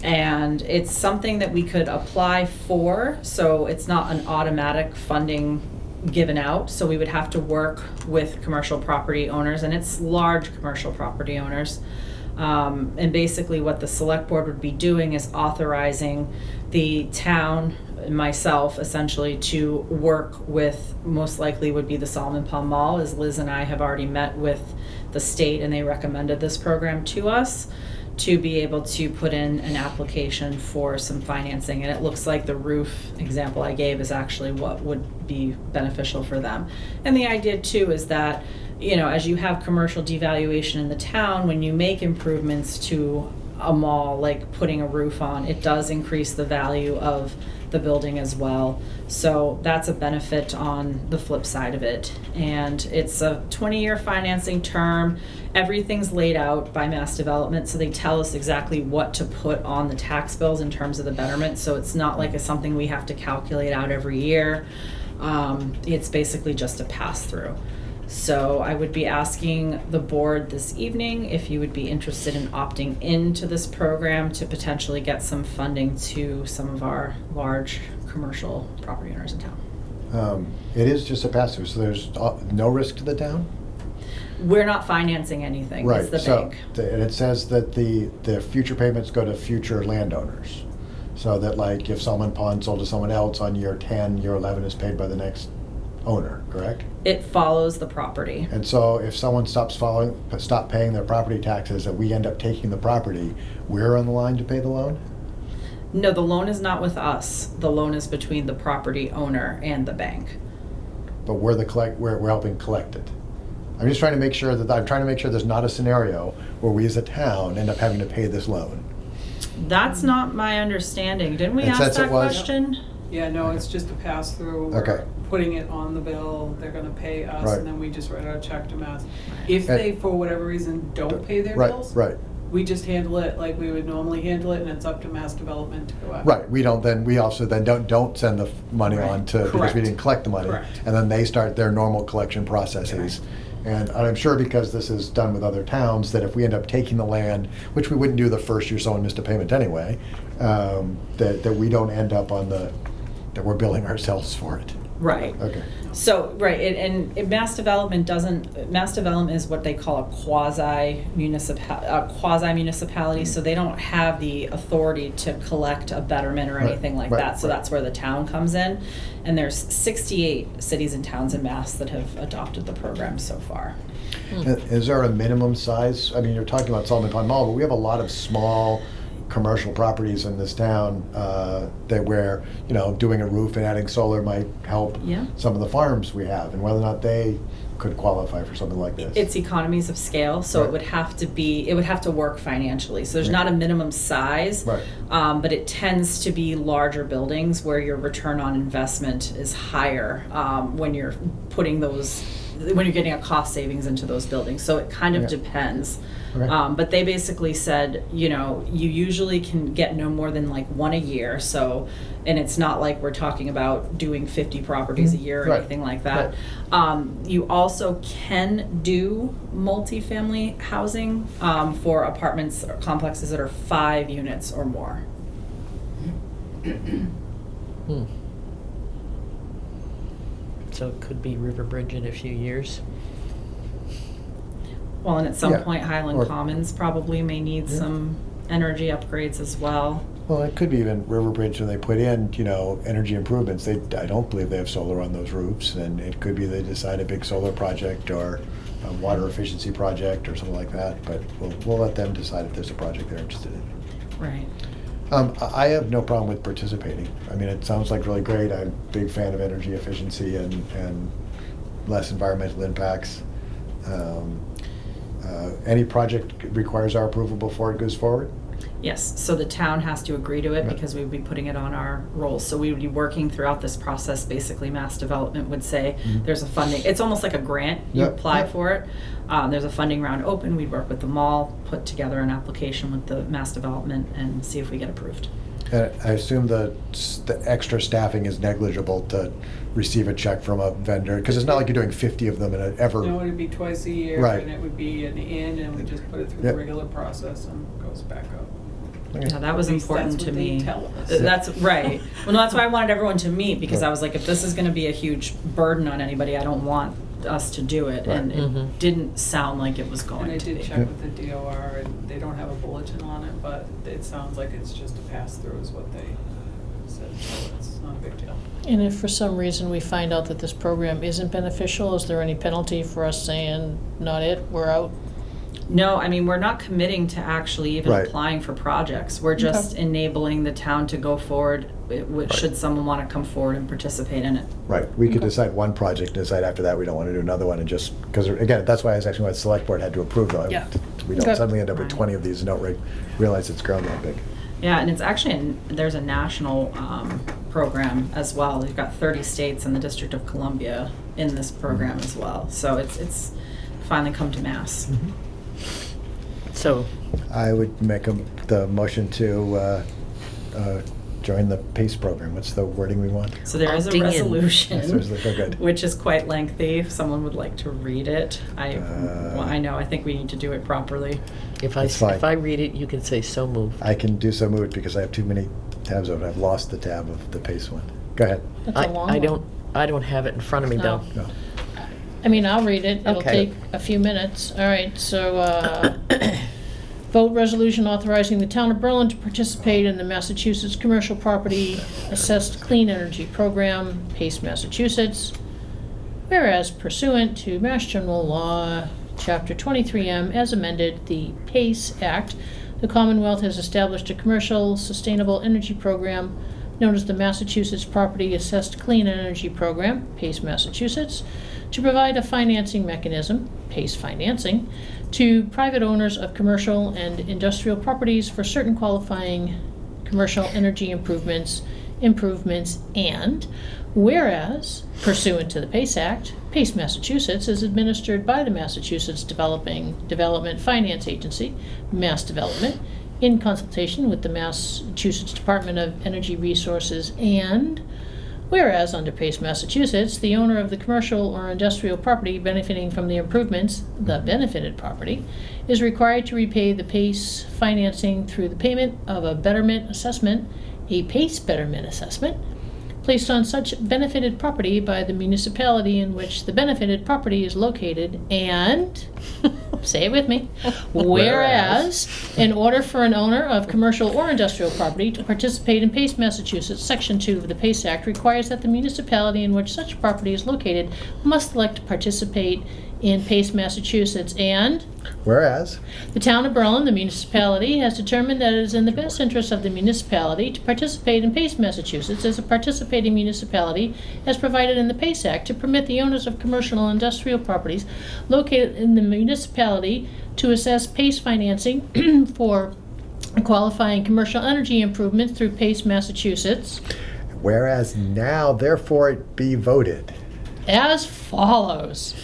And it's something that we could apply for, so it's not an automatic funding given out. So we would have to work with commercial property owners, and it's large commercial property owners. And basically what the select board would be doing is authorizing the town, myself essentially, to work with, most likely would be the Solomon Pond Mall, as Liz and I have already met with the state and they recommended this program to us, to be able to put in an application for some financing. And it looks like the roof example I gave is actually what would be beneficial for them. And the idea too is that, you know, as you have commercial devaluation in the town, when you make improvements to a mall, like putting a roof on, it does increase the value of the building as well. So that's a benefit on the flip side of it. And it's a 20-year financing term. Everything's laid out by Mass Development, so they tell us exactly what to put on the tax bills in terms of the betterment. So it's not like it's something we have to calculate out every year. It's basically just a pass-through. So I would be asking the board this evening if you would be interested in opting into this program to potentially get some funding to some of our large commercial property owners in town. It is just a pass-through, so there's no risk to the town? We're not financing anything, Right, it's the so, bank. and it says that the future payments go to future landowners. So that like if Solomon Pond sold to someone else on year 10, year 11 is paid by the next owner, correct? It follows the property. And so if someone stop paying their property taxes and we end up taking the property, we're on the line to pay the loan? No, the loan is not with us. The loan is between the property owner and the bank. But we're helping collect it. I'm just trying to make sure there's not a scenario where we as a town end up having to pay this loan. That's not my understanding. Didn't we It ask says it that was. question? Yeah, no, it's just a pass-through. Okay. We're putting it on the bill, they're gonna pay us, Right. and then we just write out a check to Mass. If And- they, for whatever reason, don't pay their Right, bills, right, we just handle it like we would normally handle it, and it's up to Mass Development to go after. right. We also don't send the money Right. on to, because we Correct. didn't collect the money. Correct. And then they start their normal collection processes. And I'm sure because this is done with other towns, that if we end up taking the land, which we wouldn't do the first year someone missed a payment anyway, that we don't end up that we're billing ourselves for it. Right. Okay. So, right, and Mass Development is what they call a quasi-municipality, so they don't have the authority to collect a betterment or Right, anything like right, that, so right. that's where the town comes in. And there's 68 cities and towns in Mass that have adopted the program so far. Is there a minimum size? I mean, you're talking about Solomon Pond Mall, but we have a lot of small commercial properties in this town where, you know, doing a roof and adding solar might help Yeah. some of the farms we have, and whether or not they could qualify for something like this? It's economies of scale, so Right. it would have to work financially. So there's Right. not a minimum size. Right. But it tends to be larger buildings where your return on investment is higher, when you're getting a cost savings into those buildings. So it kind of Yeah. depends. Okay. But they basically said, you usually can get no more than like one a year. So, and it's not like we're talking about doing 50 properties a year or Right. anything like that. You also can do multifamily housing for apartments or complexes that are 5 units or more. Hmm. So it could be Riverbridge in a few years. Well, and at some Yeah. point, Highland Or- Commons probably may need Yeah. some energy upgrades as well. Well, it could be even Riverbridge when they put in, energy improvements. I don't believe they have solar on those roofs, and it could be they decide a big solar project or a water efficiency project or something like that. But we'll let them decide if there's a project they're interested in. Right. I have no problem with participating. I mean, it sounds like really great. I'm a big fan of energy efficiency and less environmental impacts. Any project requires our approval before it goes forward? Yes, so the town has to agree to it Yeah. because we would be putting it on our rolls. So we would be working throughout this process. Basically, Mass Development would say, Mhm. there's a funding, it's almost like a grant. You Yeah, apply yeah. for it. There's a funding round open. We'd work with the mall, put together an application with the Mass Development and see if we get approved. I assume the extra staffing is negligible to receive a check from a vendor, because it's not like you're doing 50 of them in ever. No, it'd be twice a year, Right. and it would be an in, and we just put it through Yep. the regular process and goes back up. Okay. Yeah, that was At least important that's to what they me. tell us. That's right. Well, no, that's why I wanted everyone to meet, because Right. I was like, if this is gonna be a huge burden on anybody, I don't want us to do it. Right. And Mhm. it didn't sound like it was And going I to did be. check Yep. with the DOR, and they don't have a bulletin on it, but it sounds like it's just a pass-through is what they said, so it's not a big deal. And if for some reason we find out that this program isn't beneficial, is there any penalty for us saying, not it, we're out? No, I mean, we're not committing to actually even Right. applying for projects. We're just Okay. enabling the town to go forward, should someone want to come forward and participate in it. Right, we could Okay. decide one project, decide after that we don't want to do another one, and just, because again, that's why I was asking why the select board had to approve them. Yeah. We don't Okay. suddenly end up with Right. 20 of these and don't realize it's grown that big. Yeah, and it's actually, there's a national program as well. We've got 30 states and the District of Columbia in this program as well. So it's finally come to Mass. So, I would make the motion to join the PACE program. What's the wording we want? So there is a Opting in. resolution, Yes, there's the- oh, good. which is quite lengthy. If someone would like to read it, well, I know, I think we need to do it properly. if I, That's fine. if I read it, you can say so moved. I can do so moved because I have too many tabs open. I've lost the tab of the PACE one. Go ahead. That's a long I one. don't have it in front of me though. No. No. I mean, I'll read it. It'll Okay. take a few minutes. All right, so, vote resolution authorizing the town of Berlin to participate in the Massachusetts Commercial Property Assessed Clean Energy Program, PACE, Massachusetts. Whereas pursuant to Mass General Law, Chapter 23M, as amended, the PACE Act, the Commonwealth has established a commercial sustainable energy program known as the Massachusetts Property Assessed Clean Energy Program, PACE, Massachusetts, to provide a financing mechanism, PACE financing, to private owners of commercial and industrial properties for certain qualifying commercial energy improvements, and whereas pursuant to the PACE Act, PACE Massachusetts is administered by the Massachusetts Development Finance Agency, Mass Development, in consultation with the Massachusetts Department of Energy Resources, and whereas under PACE Massachusetts, the owner of the commercial or industrial property benefiting from the improvements, the benefited property, is required to repay the PACE financing through the payment of a betterment assessment, a PACE betterment assessment, placed on such benefited property by the municipality in which the benefited property is located, and, say it with me, whereas, in order for an owner of commercial or industrial property to participate in PACE Massachusetts, Section 2 of the PACE Act requires that the municipality in which such property is located must elect to participate in Pace, Massachusetts, and Whereas, the town of Berlin, the municipality, has determined that it is in the best interest of the municipality to participate in Pace, Massachusetts as a participating municipality as provided in the PACE Act to permit the owners of commercial and industrial properties located in the municipality to assess PACE financing for qualifying commercial energy improvements through PACE, Massachusetts, whereas now therefore it be voted. as follows.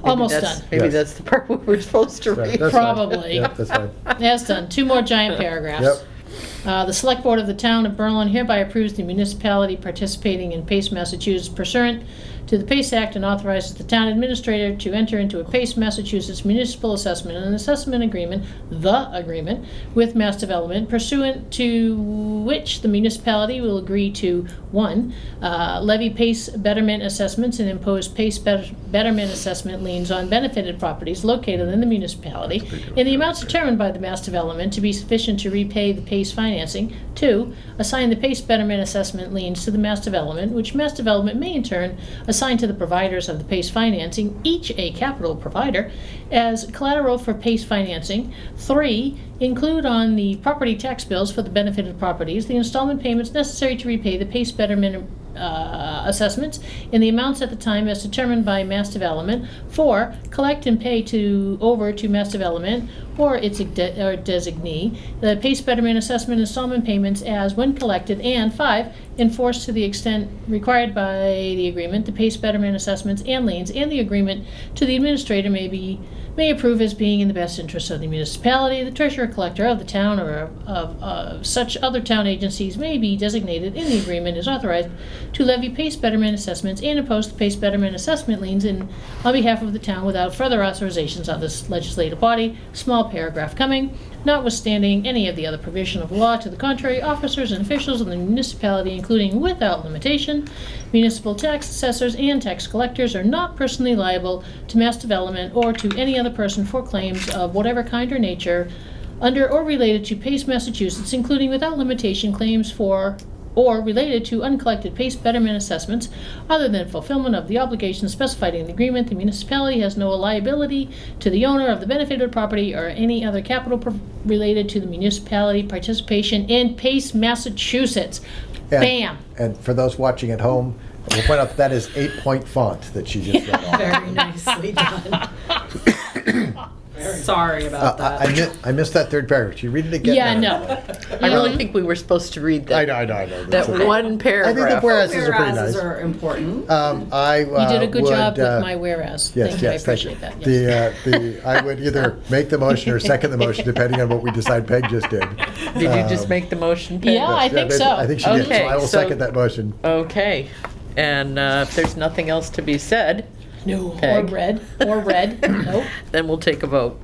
Almost done. Maybe Yes. that's the part we were supposed to Right, read. that's fine. Probably. Yep, that's fine. That's done. 2 more giant paragraphs. Yep. The Select Board of the Town of Berlin hereby approves the municipality participating in PACE, Massachusetts pursuant to the PACE Act and authorizes the town administrator to enter into a PACE, Massachusetts municipal assessment and assessment agreement, the agreement, with Mass Development, pursuant to which the municipality will agree to, 1, levy PACE betterment assessments and impose PACE betterment assessment liens on benefited properties located in the municipality in the amounts determined by the Mass Development to be sufficient to repay the PACE financing. 2, assign the PACE betterment assessment liens to the Mass Development, which Mass Development may in turn assign to the providers of the PACE financing, each a capital provider, as collateral for PACE financing. 3, include on the property tax bills for the benefited properties the installment payments necessary to repay the PACE betterment assessments in the amounts at the time as determined by Mass Development. 4, collect and pay over to Mass Development or its or designee the PACE betterment assessment installment payments as when collected. And 5, enforce to the extent required by the agreement the PACE betterment assessments and liens, and the agreement to the administrator may approve as being in the best interest of the municipality. The treasurer collector of the town or of such other town agencies may be designated in the agreement is authorized to levy PACE betterment assessments and impose the PACE betterment assessment liens on behalf of the town without further authorizations of this legislative body. Small paragraph coming. Notwithstanding any of the other provision of law to the contrary, officers and officials of the municipality, including without limitation, municipal tax assessors and tax collectors, are not personally liable to Mass Development or to any other person for claims of whatever kind or nature under or related to PACE, Massachusetts, including without limitation claims for or related to uncollected PACE betterment assessments, other than fulfillment of the obligations specified in the agreement. The municipality has no liability to the owner of the benefited property or any other capital related to the municipality participation in PACE, Massachusetts. Bam! And for those watching at home, we'll point out that that is 8-point font that she just read off. Very nicely done. Sorry about that. I missed that third paragraph. Should you read it again? Yeah, no. I really think we were supposed to read that. I know. That That's okay. one I think paragraph. the whereas are pretty Whereases nice. are important. You did a good job with my whereas. Yes, Thank you. I yes, thank you. appreciate that. Yes. I would either make the motion or second the motion, depending on what we decide Peg just did. Did you just make the motion, Peg? Yeah, I think so. I think she did, so Okay, I will so- second that motion. Okay. And if there's nothing else to be said, No, or Peg. red. Nope. then we'll take a vote.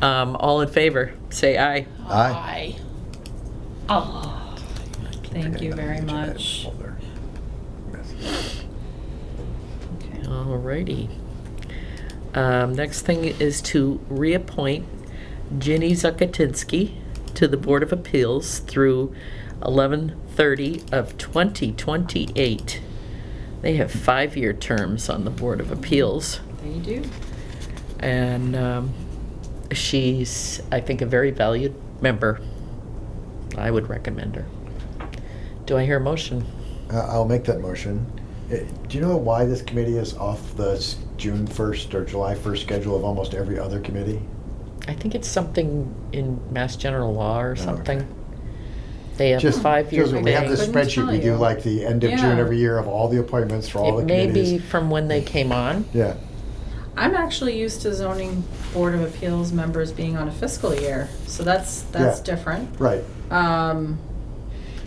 All in favor, say aye. Aye. Ah. Thank you very much. Okay. Alrighty. Next thing is to reappoint Ginny Zakatinsky to the Board of Appeals through 11/30 of 2028. They have 5-year terms on the Board of Appeals, They do. and she's, I think, a very valued member. I would recommend her. Do I hear a motion? I'll make that motion. Do you know why this committee is off the June 1st or July 1st schedule of almost every other committee? I think it's something in Mass General Law or okay. something. They have Just 5-year because we have this Couldn't spreadsheet, tell we do you. like the end of June Yeah. every year of all the appointments for all It the may committees. be from when they came on. Yeah, I'm actually used to zoning board of appeals members being on a fiscal year, so that's Yeah. different. right. I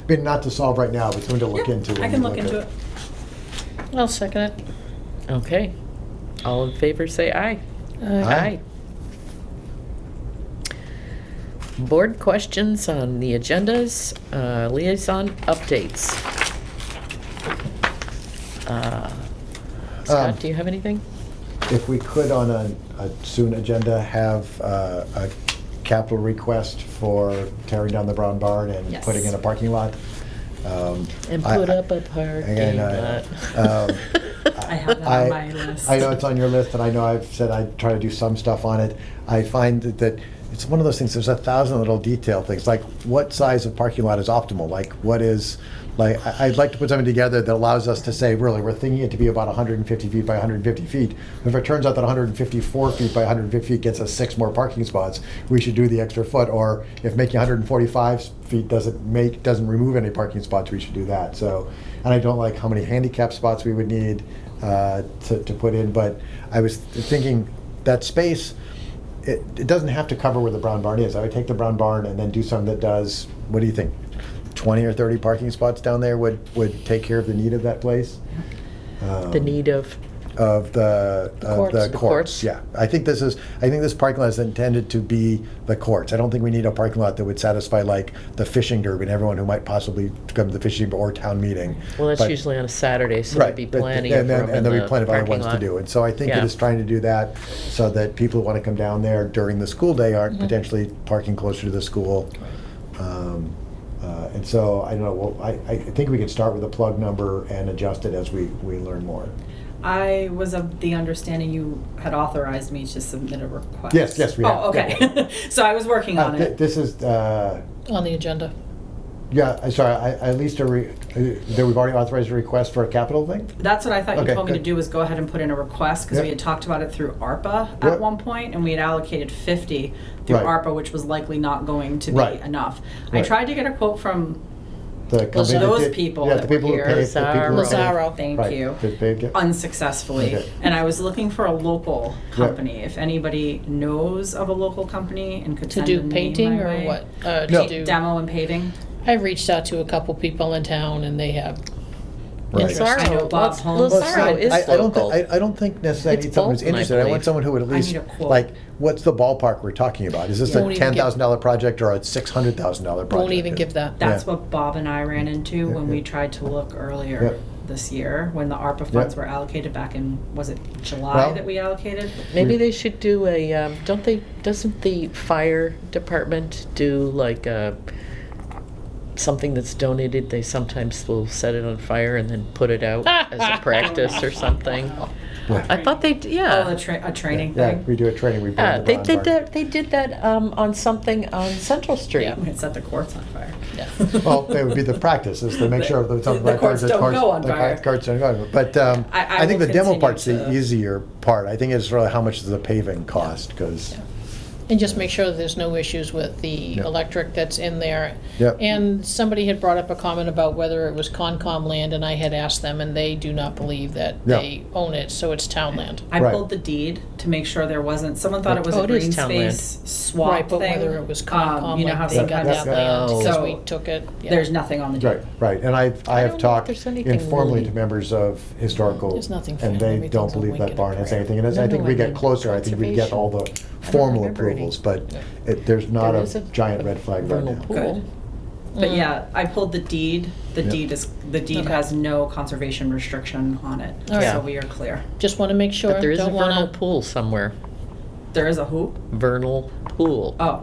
mean, not to solve right now, but something to look Yeah, into. I when can we look into at- it. I'll second it. Okay. All in favor, say aye. Aye. Board questions on the agendas, liaison updates. Scott, do you have anything? If we could, on a soon agenda, have a capital request for tearing down the Brown Barn and Yes. putting in a parking lot. And I- put up a parking again, lot. I have that on my list. I know it's on your list, and I know I've said I'd try to do some stuff on it. I find that it's one of those things, there's 1,000 little detail things, like what size of parking lot is optimal? Like what is, like, I'd like to put something together that allows us to say, really, we're thinking it to be about 150 feet by 150 feet. If it turns out that 154 feet by 150 feet gets us 6 more parking spots, we should do the extra foot. Or if making 145 feet doesn't remove any parking spots, we should do that. So, and I don't like how many handicap spots we would need to put in, but I was thinking that space, it doesn't have to cover where the Brown Barn is. I would take the Brown Barn and then do something that does, what do you think, 20 or 30 parking spots down there would take care of the need of that place? The need of, the courts. The courts. courts? Yeah, I think this parking lot is intended to be the courts. I don't think we need a parking lot that would satisfy like the fishing derby and everyone who might possibly come to the fishing or town meeting. well, that's But- usually on a Saturday, so Right, there'd be but- plenty of room in and there'll be the plenty of other parking ones to lot. do. And so I think it Yeah. is trying to do that so that people who want to come down there during the school day aren't potentially parking closer to the school. And so, I don't know, well, I think we can start with a plug number and adjust it as we learn more. I was of the understanding you had authorized me to submit a request. Yes, we have. Oh, okay. So I was working on it. This is, On the agenda. yeah, I'm sorry, I at least that we've already authorized a request for a capital thing? That's what I thought you Okay, told me to good. do, was go ahead and put in a request, because Yep. we had talked about it through ARPA Yep. at one point, and we had allocated 50 through Right. ARPA, which was likely not going to be Right. enough. I Right. tried to get a quote from The company that those did- people yeah, that the people were who here. paid- the people who paid- Lazaro. Thank Right, you. that paid it. Unsuccessfully. Okay. And I was looking for a local Yeah. company. If anybody knows of a local company and could To send do a name painting my or way. what? No. To do, Demo and paving. I've reached out to a couple people in town and they have Right. interest. I know Lazaro, Bob Holmes. Lazaro said- is I don't local. I don't think necessarily It's need someone who's Bolton, I interested. I want believe. someone who would at I least, need a quote. like, what's the ballpark we're talking about? Is this a Won't even give- $10,000 project or a $600,000 project? Won't even give that. That's Yeah. what Bob and I ran into when Yeah. we tried to look earlier Yep. this year, when the ARPA funds Yep. were allocated back in, was it July Well- that we allocated? Maybe they should do a, doesn't the fire department do like something that's donated? They sometimes will set it on fire and then put it out as a practice or something. Yeah. I thought they, Oh, yeah. a training Yeah, thing? we do a training, we Yeah, burn the they Brown did Barn. that, they did that on something on Central Street. Yeah. We had set the courts on fire. Yeah. Well, that would be the practice, is to make sure that something The like courts don't go on the fire. courts don't go on. But I I think will the demo continue part's the to- easier part. I think it's really how much does the paving cost, because, Yeah. And just make sure that there's no issues with the Yep. electric that's in there. Yep. And somebody had brought up a comment about whether it was Concom land, and I had asked them, and they do not believe that Yeah. they own it, so it's town land. I Right. pulled the deed to make sure there wasn't, someone thought it was Oh, a it is green town land. space swap Right, but thing. whether it was Concom, You know how like they got sometimes- that land, because So, we took it. yeah. There's nothing on the deed. right, right. And I I have don't know if talked there's anything informally really- to members of historical, There's nothing for and him. they Everything's don't a believe wink that and a barn has prayer. anything. And as No, I think no, we I get mean closer, I think we get all the formal remember any. approvals, but Yeah. there's not There a is a giant red flag right vernal now. pool. Good. But Mm. yeah, I pulled the deed. The Yeah. deed Okay. has no conservation restriction on it, All right. so we are clear. Just want to make sure, But there is a don't vernal want to, pool somewhere. There is a hoop? Vernal pool. Oh.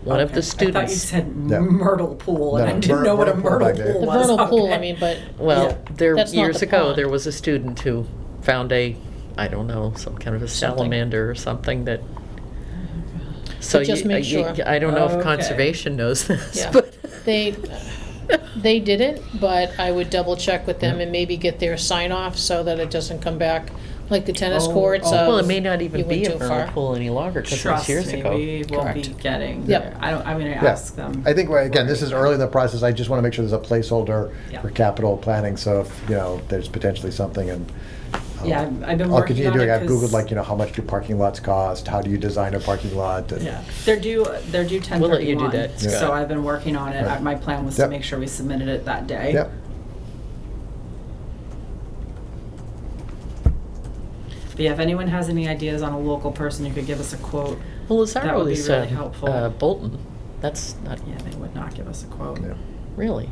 One of okay. the I thought you students. said No. Myrtle Pool, and No, I didn't know what a vernal pool myrtle back there. pool the was. vernal pool, I Okay. mean, but, Well, Yeah. there, That's not years the ago, pond. there was a student who found I don't know, some kind of a Something. salamander or something that. So But just you- make sure. I don't know if Okay. conservation knows this, yeah. but. They didn't, but I would double check with them and maybe get their sign off so that it doesn't come back like the tennis Oh, courts. oh. of Well, it may not you even went be a too vernal far. pool any longer because it was Trust years me, ago. we will be Correct. getting Yep. there. I'm gonna Yeah. ask them. I think, again, this is early in the process. I just want to make sure there's a placeholder Yeah. for capital planning, so if, there's potentially something, and Yeah, I've been I'll working continue on doing, it I've Googled, 'cause- like, how much do parking lots cost? How do you design a parking lot? And- Yeah, they're due 1031. We'll let you do that, Yeah. So I've been working on it. Right. My plan was to Yep. make sure we submitted it that day. Yep. But yeah, if anyone has any ideas on a local person who could give us a quote, Well, That Lazaro would be is really helpful. Bolton. That's not yeah, they would not give us a quote. Yeah. really.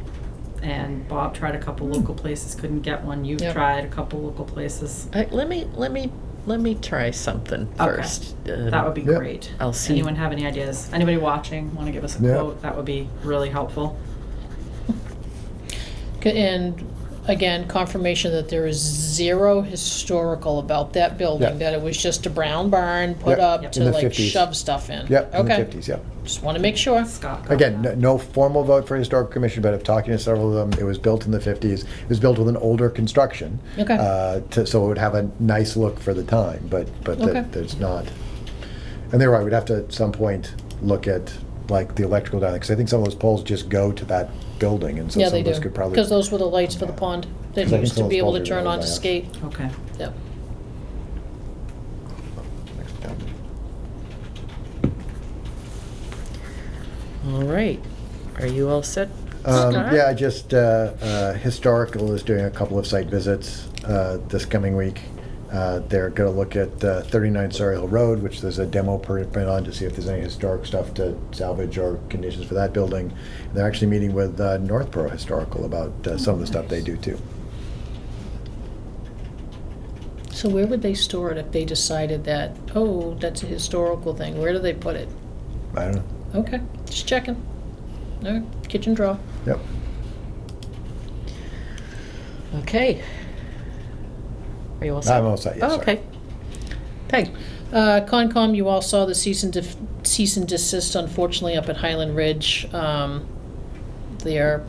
And Bob tried a couple local places, couldn't get one. You've Yep. tried a couple local places. Let me try something Okay. first. That would be Yep. great. I'll see. Anyone have any ideas? Anybody watching want to give us a Yeah. quote? That would be really helpful. And again, confirmation that there is zero historical about that Yeah. building, that it was just a brown barn put Yep, up in to the like 50s. shove stuff in. Yep, in the Okay. 50s, yep. Just want to make sure. Scott. got Again, that. no formal vote for Historical Commission, but if talking to several of them, it was built in the 50s. It was built with an older construction. Okay. So it would have a nice look for the time, but Okay. there's not. And they're right, we'd have to at some point look at like the electrical down there, because I think some of those poles just go to that building, and so Yeah, some they of do. those could probably. Because those were the lights for the pond that 'Cause I think used some to of be those able to poles are turn on to really high. skate. Okay. Yep. All right. Are you all set, Scott? Yeah, just Historical is doing a couple of site visits this coming week. They're going to look at 39 Surrey Hill Road, which there's a demo permit on, to see if there's any historic stuff to salvage or conditions for that building. And they're actually meeting with Northborough Historical about some of the stuff they do too. So where would they store it if they decided that, oh, that's a historical thing? Where do they put it? I don't know. Okay, just checking. All right, kitchen drawer. Yep. Okay. Are you all set? I'm all set, yes, Oh, sir. okay. Peg? Concom, you all saw the cease and desist, unfortunately, up at Highland Ridge. They are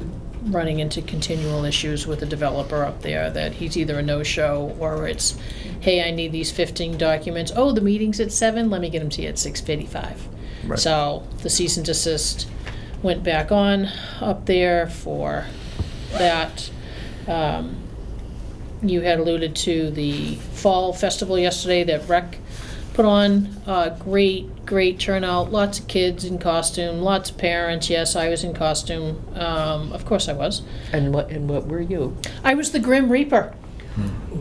running into continual issues with the developer up there, that he's either a no-show or it's, hey, I need these 15 documents. Oh, the meeting's at 7, let me get them to you at 6:55. Right. So the cease and desist went back on up there for that. You had alluded to the fall festival yesterday that Rec put on. Great turnout, lots of kids in costume, lots of parents. Yes, I was in costume. Of course I was. And what were you? I was the Grim Reaper.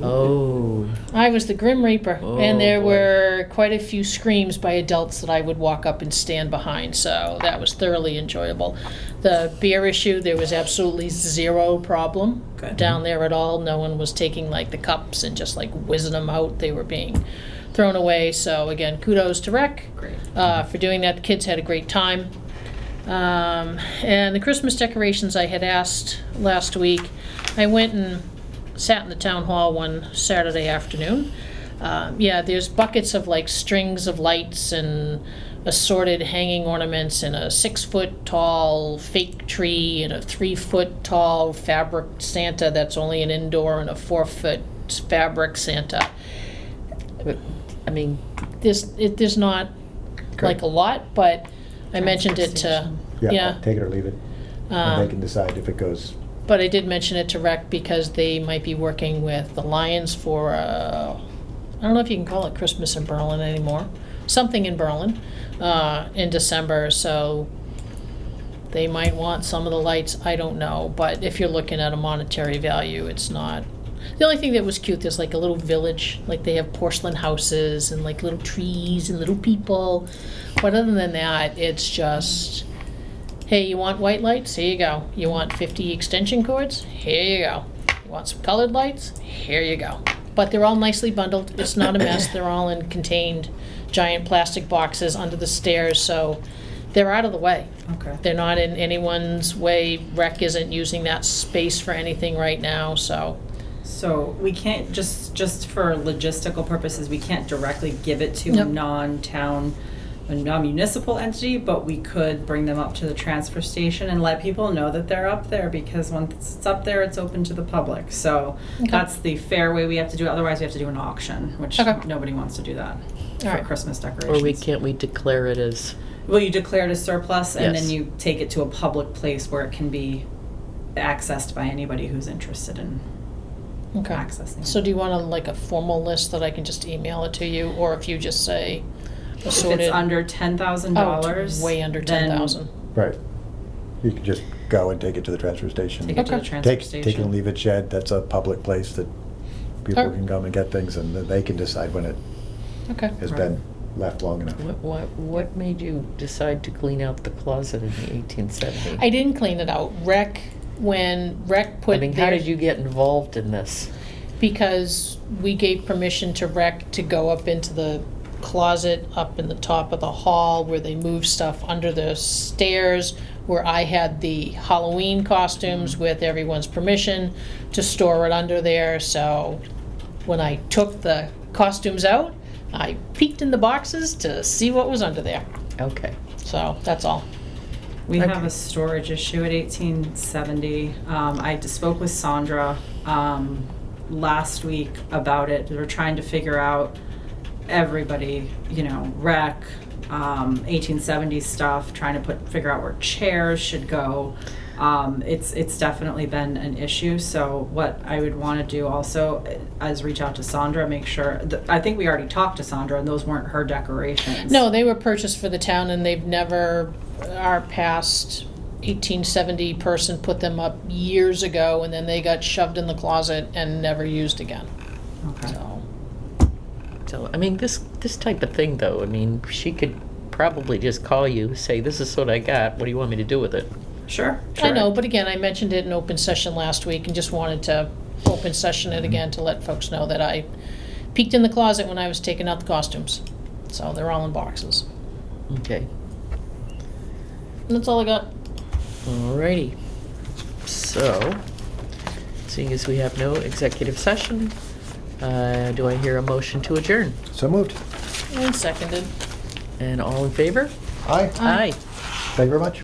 Oh. I was the Grim Reaper, Oh, and there boy. were quite a few screams by adults that I would walk up and stand behind, so that was thoroughly enjoyable. The beer issue, there was absolutely zero problem Good. down there at all. No one was taking like the cups and just like whizzing them out. They were being thrown away, so again, kudos to Rec Great. for doing that. The kids had a great time. And the Christmas decorations I had asked last week, I went and sat in the town hall one Saturday afternoon. Yeah, there's buckets of like strings of lights and assorted hanging ornaments and a 6-foot tall fake tree and a 3-foot tall fabric Santa that's only an indoor and a 4-foot fabric Santa. But, I mean, There's not like a lot, but I mentioned it to, Yeah, yeah. take it or leave it. And they can decide if it goes. But I did mention it to Rec because they might be working with the Lions for, I don't know if you can call it Christmas in Berlin anymore, something in Berlin in December, so they might want some of the lights, I don't know, but if you're looking at a monetary value, it's not. The only thing that was cute, there's like a little village, like they have porcelain houses and like little trees and little people, but other than that, it's just, hey, you want white lights? Here you go. You want 50 extension cords? Here you go. You want some colored lights? Here you go. But they're all nicely bundled. It's not a mess. They're all in contained giant plastic boxes under the stairs, so they're out of the way. Okay. They're not in anyone's way. Rec isn't using that space for anything right now, so. So we can't, just for logistical purposes, we can't directly give it to a Nope. non-town, a non-municipal entity, but we could bring them up to the transfer station and let people know that they're up there, because once it's up there, it's open to the public. So Okay. that's the fair way we have to do it. Otherwise, we have to do an auction, which Okay. nobody wants to do that for Alright. Christmas decorations. can't we declare it as, Well, you declare it as surplus, and Yes. then you take it to a public place where it can be accessed by anybody who's interested in Okay. accessing. So do you want like a formal list that I can just email it to you, or if you just say If assorted? it's under $10,000, Oh, way under then 10,000. Right. You can just go and take it to the transfer station. Take it to the Okay. transfer Take station. it and leave it shed. That's a public place that people Alright. can come and get things, and then they can decide when it Okay. has Right. been left long enough. what made you decide to clean out the closet in the 1870? I didn't clean it out. When Rec put I mean, how their- did you get involved in this? Because we gave permission to Rec to go up into the closet up in the top of the hall where they move stuff under the stairs where I had the Halloween costumes with everyone's permission to store it under there. So when I took the costumes out, I peeked in the boxes to see what was under there. Okay. So that's all. We have Okay. a storage issue at 1870. I spoke with Sandra last week about it. We're trying to figure out everybody, rec, 1870s stuff, trying to figure out where chairs should go. It's definitely been an issue. So what I would want to do also is reach out to Sandra, make sure. I think we already talked to Sandra, and those weren't her decorations. No, they were purchased for the town, and they've never, our past 1870 person put them up years ago, and then they got shoved in the closet and never used again. Okay. So, So, I mean, this type of thing, though, I mean, she could probably just call you, say, this is what I got, what do you want me to do with it? Sure. I know, but again, I mentioned it in open session last week and just wanted to open session it again to let folks know that I peeked in the closet when I was taking out the costumes. So they're all in boxes. Okay. And that's all I got. Alrighty. So, seeing as we have no executive session, do I hear a motion to adjourn? So moved. And seconded. And all in favor? Aye. Aye. Thank you very much.